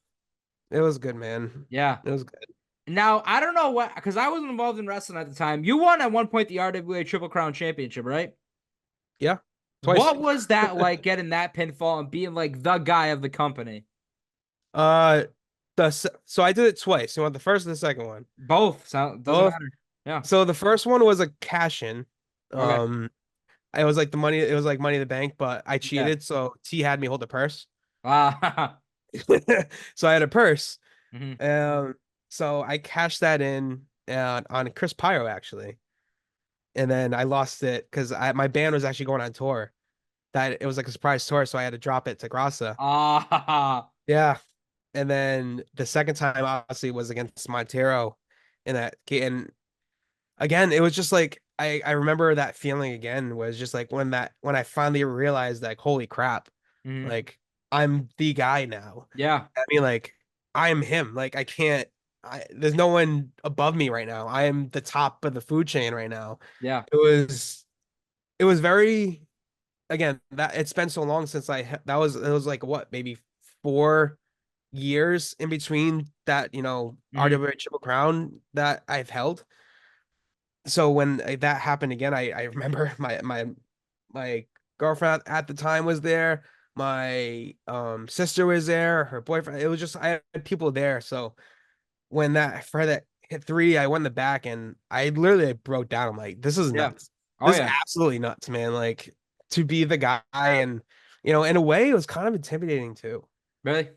it was good, man. Yeah. It was good. Now I don't know what because I wasn't involved in wrestling at the time. You won at one point the RWA Triple Crown Championship, right? Yeah. Twice. What was that like getting that pinfall and being like the guy of the company? Uh, so I did it twice. You want the first and the second one? Both sound doesn't Both. matter. Yeah. So the first one was a cash in. Okay. It was like the money. It was like Money in the Bank, but I Yeah. cheated. So T had me hold the purse. Ah. So I had a purse. hmm Um, so I cashed that in on Chris Pyro actually, and then I lost it because my band was actually going on tour. That it was like a surprise tour, so I had to drop it to Grassa. Ah. Yeah, and then the second time obviously was against Montero in that game. And again, it was just like I remember that feeling again was just like when I finally realized like holy crap, hmm like I'm the guy now. Yeah. I mean like I am him. Like I can't there's no one above me right now. I am the top of the food chain right now. Yeah. It was very again that it's been so long since it was like what maybe 4 years in between that hmm RWA Triple Crown that I've held. So when that happened again, I remember my girlfriend at the time was there, my sister was there, her boyfriend. It was just I had people there. So when that hit three, I went in the back and I literally broke down. I'm like, this is Yeah. nuts. Oh This is yeah. absolutely nuts, man. Like to be the guy, and in a way it was kind of intimidating too. Really?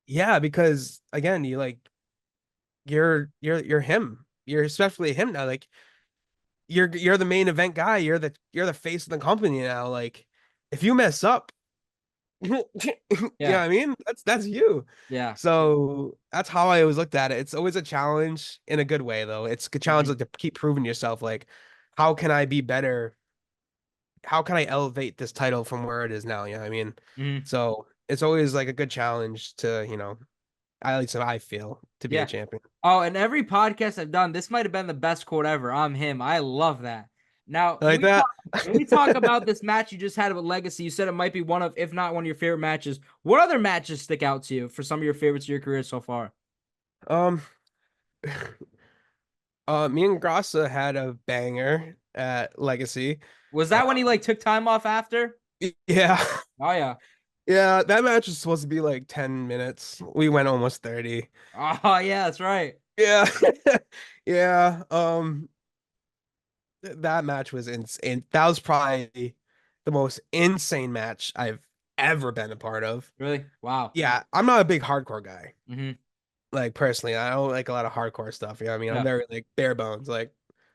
Yeah, because again, you're him. You're especially him now. Like you're the main event guy. You're the face of the company now. Like if you mess up, Yeah. I mean, that's you. Yeah. So that's how I always looked at it. It's always a challenge in a good way, though. It's a challenge Mhm. like, to keep proving yourself. Like, how can I be better? How can I elevate this title from where it is now? You know what I mean? Mhm. So it's always like a good challenge to, at least I feel, to be a Yeah. champion. Oh, and every podcast I've done, this might have been the best quote ever. I'm him. I love that. Now, Like that. when we talk about this match you just had with Legacy, you said it might be one of, if not one of your favorite matches. What other matches stick out to you for some of your favorites of your career so far? Um, me and Grasa had a banger at Legacy. Was Uh, that when he like took time off after? yeah. Oh yeah. Yeah, that match was supposed to be like 10 minutes. We went almost 30. Oh yeah, that's right. Yeah. Yeah. That match was insane. That was probably the most insane match I've ever been a part of. Really? Wow. Yeah, I'm not a big hardcore guy. Hmm. Like personally, I don't like a lot of hardcore stuff. You know what I mean? I'm Yeah. very like bare bones, like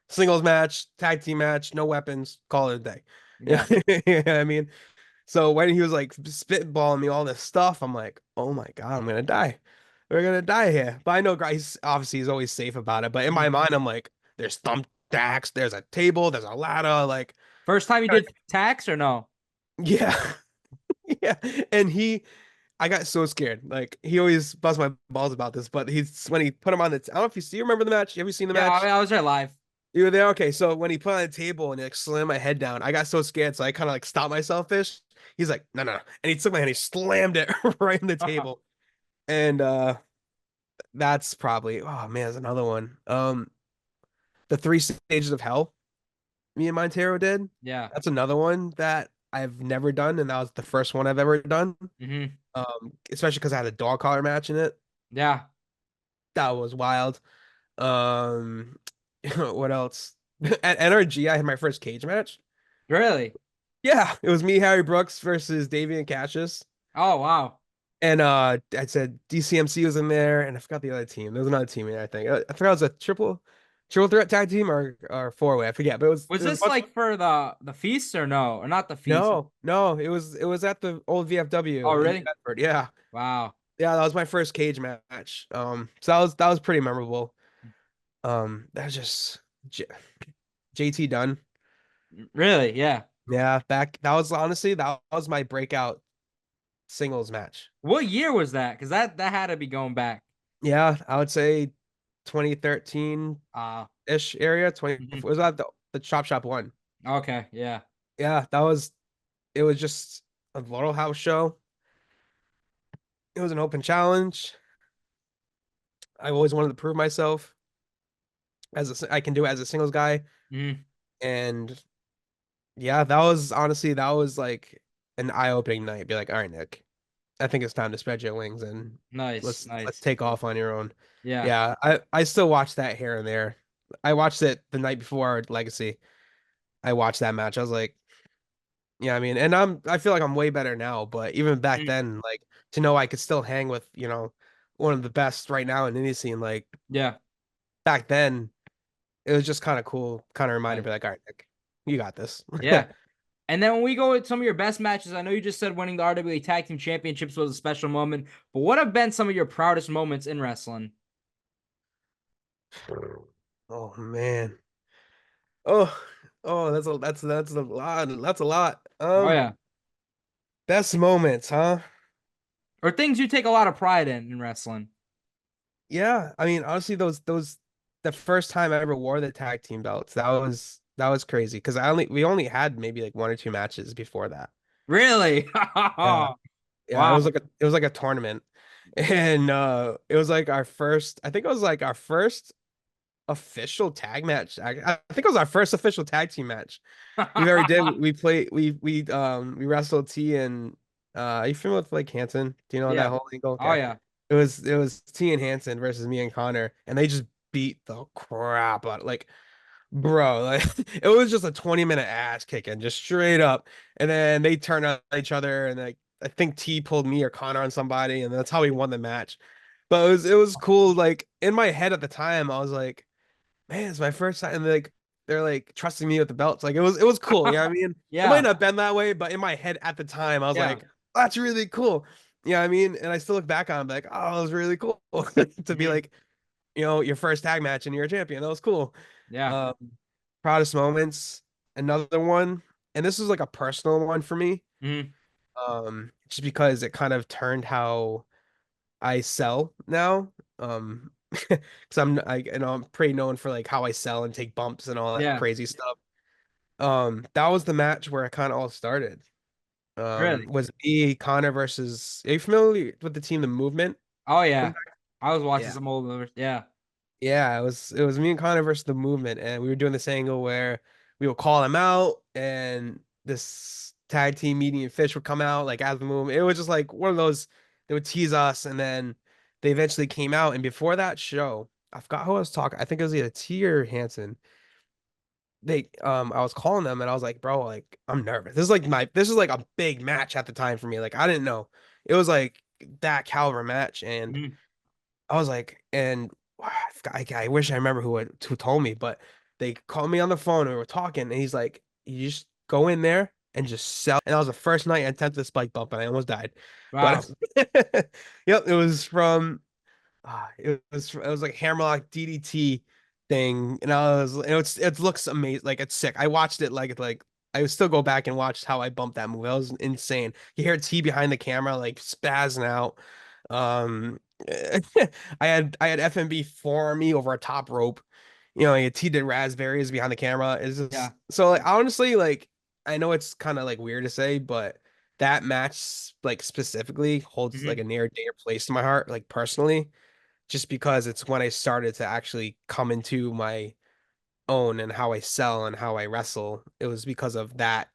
singles match, tag team match, no weapons, call it a day. Yeah. You know what I mean? So when he was like spitballing me all this stuff, I'm like, oh my God, I'm gonna die. We're gonna die here. But I know guys obviously he's always safe about it. But in my Mhm. mind, I'm like, there's thumbtacks, there's a table, there's a ladder, like First time you did tax or no? yeah. Yeah. And I got so scared. Like he always busts my balls about this, but he's when he put him on the I don't know if you remember the match. Have you seen the Yeah, match? I was there live. You were there? Okay. So when he put on the table and he like slammed my head down, I got so scared. So I kind of like stopped myself fish. He's like, no, no, no. And he took my hand, he slammed it right in the table. And that's probably oh man, there's another one. The three stages of hell me and Montero did. Yeah. That's another one that I've never done, and that was the first one I've ever done. Hmm. Especially because I had a dog collar match in it. Yeah. That was wild. Um, what else? At NRG, I had my first cage match. Really? Yeah, it was me, Harry Brooks versus Davey and Cassius. Oh wow. And I said DCMC was in there, and I forgot the other team. There was another team in there, I think. I forgot it was a triple threat tag team or four way. I forget, but Was it was a this bunch. like for the feast or no? Or not the feast? No, it was at the old VFW Oh in really? Bedford. Yeah. Wow. Yeah, that was my first cage match. So that was pretty memorable. That was just J JT Dunn. Really? Yeah. Yeah, that was honestly that was my breakout singles match. What year was that? Because that had to be going back. Yeah, I would say 2013-ish Uh area. 20 mhm. was that the Chop Shop one. Okay, yeah. Yeah, it was just a little house show. It was an open challenge. I always wanted to prove myself I can do it as a singles guy. Mhm. And yeah, that was like an eye-opening night. Be like, all right, Nick, I think it's time to spread your wings and Nice, let's nice. take off on your own. Yeah. Yeah, I still watch that here and there. I watched it the night before Legacy. I watched that match. I was like, yeah, I mean, and I feel like I'm way better now, but even back Mhm. then, like to know I could still hang with, one of the best right now in indie scene, like Yeah. back then, it was just kind of cool, kind of reminder, Nice. be like, all right, Nick, you got this. Yeah. And then when we go with some of your best matches, I know you just said winning the RWA Tag Team Championships was a special moment, but what have been some of your proudest moments in wrestling? Oh man. Oh, oh, that's a lot. That's a lot. Oh yeah. Best moments, huh? Or things you take a lot of pride in wrestling. Yeah, I mean, honestly, those the first time I ever wore the tag team belts, that was crazy because we only had maybe like one or two matches before that. Really? Yeah, yeah, Wow. it was like a tournament, and it was like our first. I think it was like our first official tag match. I think it was our first official tag team match we've ever did. We played. We wrestled T and are you familiar with like Hanson? Do you know that Yeah. whole angle? Oh Okay. yeah. It was T and Hanson versus me and Connor, and they just beat the crap out. Like, bro, like it was just a 20-minute ass kicking, just straight up. And then they turned on each other, and like I think T pulled me or Connor on somebody, and that's how we won the match. But it was cool. Like in my head at the time, I was like, man, it's my first time. And like they're like trusting me with the belts. Like it was cool. You know what I mean? It might Yeah. not have been that way, but in my head at the time, I was Yeah. like, that's really cool. Yeah, I mean, and I still look back on it, like, oh, it was really cool to be Mhm. like, your first tag match and you're a champion. That was cool. Yeah. Um, Proudest moments, another one, and this is like a personal one for me. Mhm. Just because it kind of turned how I sell now. Because I'm pretty known for like how I sell and take bumps and all that Yeah. crazy stuff. That was the match where it kind of all started. Really? Was me, Connor versus. Are you familiar with the team, The Movement? Oh From yeah. back? I was watching Yeah. some old movies. Yeah. Yeah, it was me and Connor versus The Movement, and we were doing this angle where we would call him out, and this tag team medium fish would come out like as the movement. It was just like one of those. They would tease us, and then they eventually came out. And before that show, I forgot who I was talking. I think it was either T or Hanson. I was calling them, and I was like, bro, like I'm nervous. This is like a big match at the time for me. Like I didn't know it was like that caliber match, and Mhm. I was like, and I wish I remember who told me, but they called me on the phone and we were talking, and he's like, you just go in there and just sell. And that was the first night I attempted the spike bump, and I almost died. Wow. But yep, it was from it was like Hammerlock DDT thing, and it looks amazing. Like it's sick. I watched it like I would still go back and watch how I bumped that move. That was insane. You hear T behind the camera like spazzing out. Um, I had FMB for me over a top rope. T did raspberries behind the camera. Is Yeah. just so like honestly, like I know it's kind of like weird to say, but that match like specifically holds like Mhm. a near and dear place to my heart, like personally, just because it's when I started to actually come into my own and how I sell and how I wrestle. It was because of that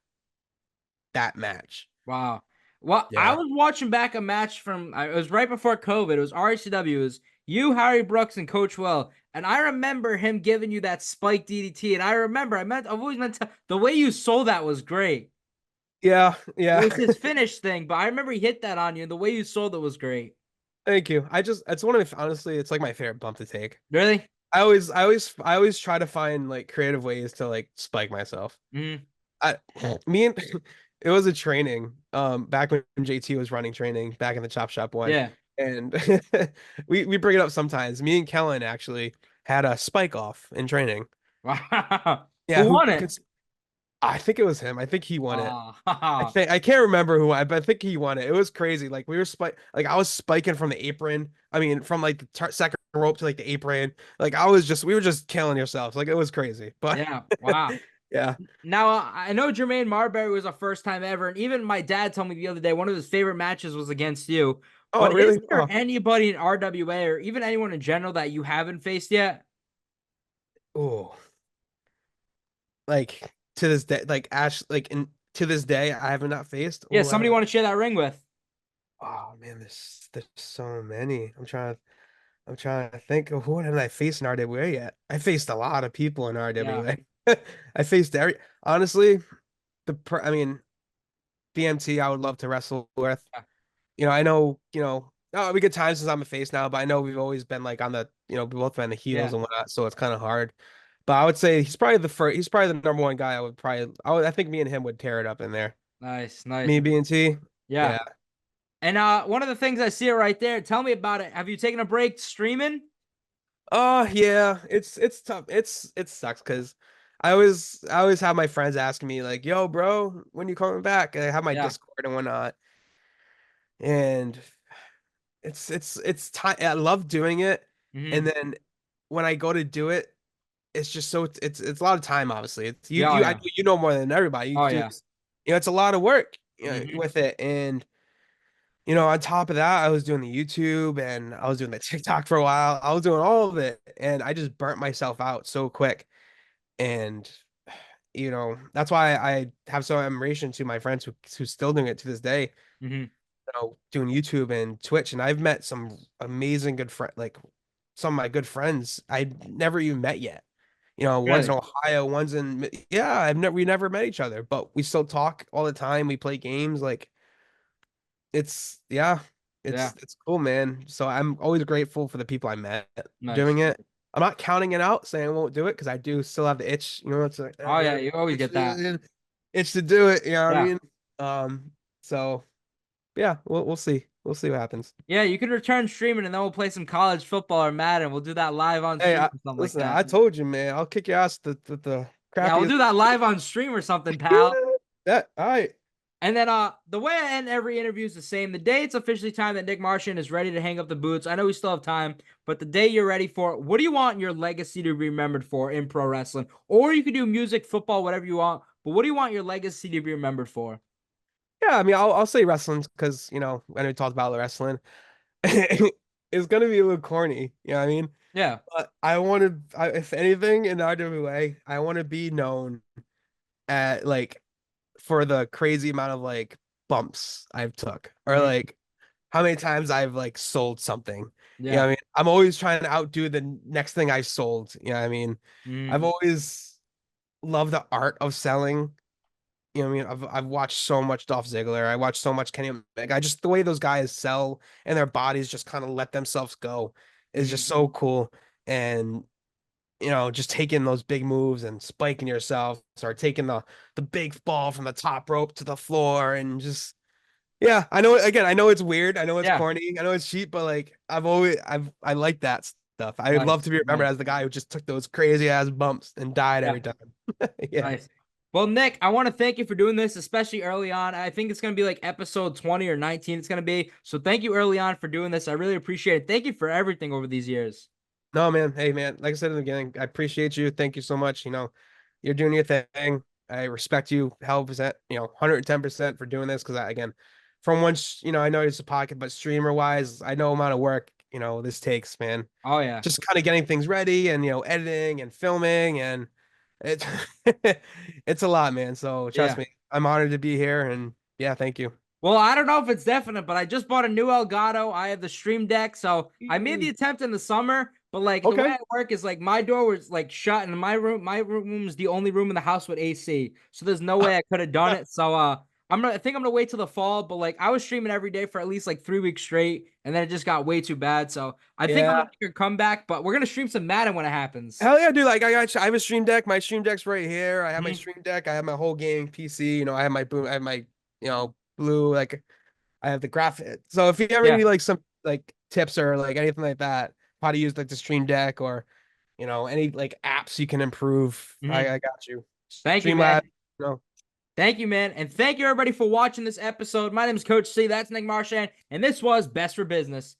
match. Wow. Well, I Yeah. was watching back a match from it was right before COVID. It was RCW. It was you, Harry Brooks, and Coach Will. And I remember him giving you that spike DDT. And I remember I've always meant to the way you sold that was great. Yeah, It yeah. was his finish thing, but I remember he hit that on you, and the way you sold it was great. Thank you. It's one of honestly, it's like my favorite bump to take. Really? I always try to find like creative ways to like spike myself. Mm, I me and it was a training back when JT was running training back in the chop shop one, yeah. and we bring it up sometimes. Me and Kellan actually had a spike off in training. Wow. Yeah, Who who won it? could I think it was him. I think he won it. Oh, I can't remember who I, but I think he won it. It was crazy. Like we were like I was spiking from the apron. I mean, from like the second rope to like the apron. Like we were just killing yourselves. Like it was crazy. But yeah. Wow. yeah. Now, I know Jermaine Marbury was a first time ever, and even my dad told me the other day one of his favorite matches was against you. Oh, But is really? there Oh, anybody in RWA or even anyone in general that you haven't faced yet? oh. Like to this day, like Ash, like to this day, I have not faced. Yeah, Oh, somebody want to share that ring with. oh man, there's so many. I'm trying to think of who did I face in RWA yet. I faced a lot of people in Yeah. RWA. I faced honestly, I mean, BMT I would love to wrestle with. Yeah. I know, we get times since I'm a face now, but I know we've always been like on the, we both been the heels Yeah. and whatnot, so it's kind of hard. But I would say he's probably the number one guy I think me and him would tear it up in there. Nice, nice. Me and BNT. Yeah. Yeah. And one of the things I see it right there. Tell me about it. Have you taken a break streaming? Oh yeah, it's tough. It sucks because I always have my friends asking me like, "Yo, bro, when you coming back?" And I have my Yeah. Discord and whatnot, and it's time. I love doing it, and Hmm. then when I go to do it, it's just so it's a lot of time. Obviously, it's you Yeah. Oh, you I yeah. know you know more than everybody. You Oh, do, yeah. it's a lot of work, Hmm. with it, and on top of that, I was doing the YouTube and I was doing the TikTok for a while. I was doing all of it, and I just burnt myself out so quick. And that's why I have so admiration to my friends who's still doing it to this day, Hmm. doing YouTube and Twitch. And I've met some amazing good friend, like some of my good friends I never even met yet. One's in Really? Ohio, one's in yeah, we never met each other, but we still talk all the time. We play games, like yeah, Yeah. it's cool, man. So I'm always grateful for the people I met Nice. doing it. I'm not counting it out, saying I won't do it because I do still have the itch. It's like Oh, yeah. You always itch, get that. itch to do it. You know what I Yeah. mean? So Yeah, we'll see. We'll see what happens. Yeah, you can return streaming and then we'll play some college football or Madden. We'll do that live on Hey, stream or something like listen, that. I told you, man. I'll kick your ass the Yeah, we'll crappiest. do that live on stream or something, pal. That all right. And then the way I end every interview is the same. The day it's officially time that Nick Marchand is ready to hang up the boots. I know we still have time, but the day you're ready for it, what do you want your legacy to be remembered for in pro wrestling? Or you could do music, football, whatever you want. But what do you want your legacy to be remembered for? Yeah, I mean, I'll say wrestling because when we talked about wrestling, it's gonna be a little corny. You know what I mean? Yeah. But if anything in RWA, I want to be known at for the crazy amount of bumps I've took or Mhm. how many times I've sold something. You know what Yeah. I mean? I'm always trying to outdo the next thing I sold. You know what I mean? Mhm. I've always loved the art of selling. You know what I mean? I've watched so much Dolph Ziggler. I watched so much Kenny Omega. The way those guys sell and their bodies just kind of let themselves go is just Mhm. so cool. And just taking those big moves and spiking yourself or taking the big fall from the top rope to the floor and just yeah, I know it's weird, I know it's Yeah. corny, I know it's cheap, but I like that stuff. I would love Nice. to be remembered Nice. as the guy who just took those crazy ass bumps and died Yeah. every time. Yeah. Nice. Well, Nick, I want to thank you for doing this, especially early on. I think it's going to be like episode 20 or 19 it's going to be. So thank you early on for doing this. I really appreciate it. Thank you for everything over these years. No, man. Hey, man. Like I said in the beginning, I appreciate you. Thank you so much. You're doing your thing. I respect you, hell percent, 110% for doing this. Because again, from once, I know it's a pocket, but streamer wise, I know amount of work, this takes, man. Oh, yeah. Just kind of getting things ready and, editing and filming and it's, it's a lot, man. So trust Yeah. me, I'm honored to be here. And yeah, thank you. Well, I don't know if it's definite, but I just bought a new Elgato. I have the Stream Deck, so I made the attempt in the summer. But the way Okay. I work is my door was shut, and my room is the only room in the house with AC. So there's no way I could have done it. So I think I'm gonna wait till the fall. But I was streaming every day for at least 3 weeks straight, and then it just got way too bad. So I think I'm Yeah. gonna make a comeback. But we're gonna stream some Madden when it happens. Hell yeah, dude. I have a stream deck. My stream deck's right here. I have my Mhm. stream deck. I have my whole gaming PC. I have my boom. I have my, blue, I have the graphic. So if you ever Yeah. need some tips or anything like that, how to use the stream deck or, any apps you can improve, Mhm. I got you. Thank you, Streamlab, man. you know. Thank you, man. And thank you, everybody, for watching this episode. My name is Coach C. That's Nick Marchand. And this was Best for Business.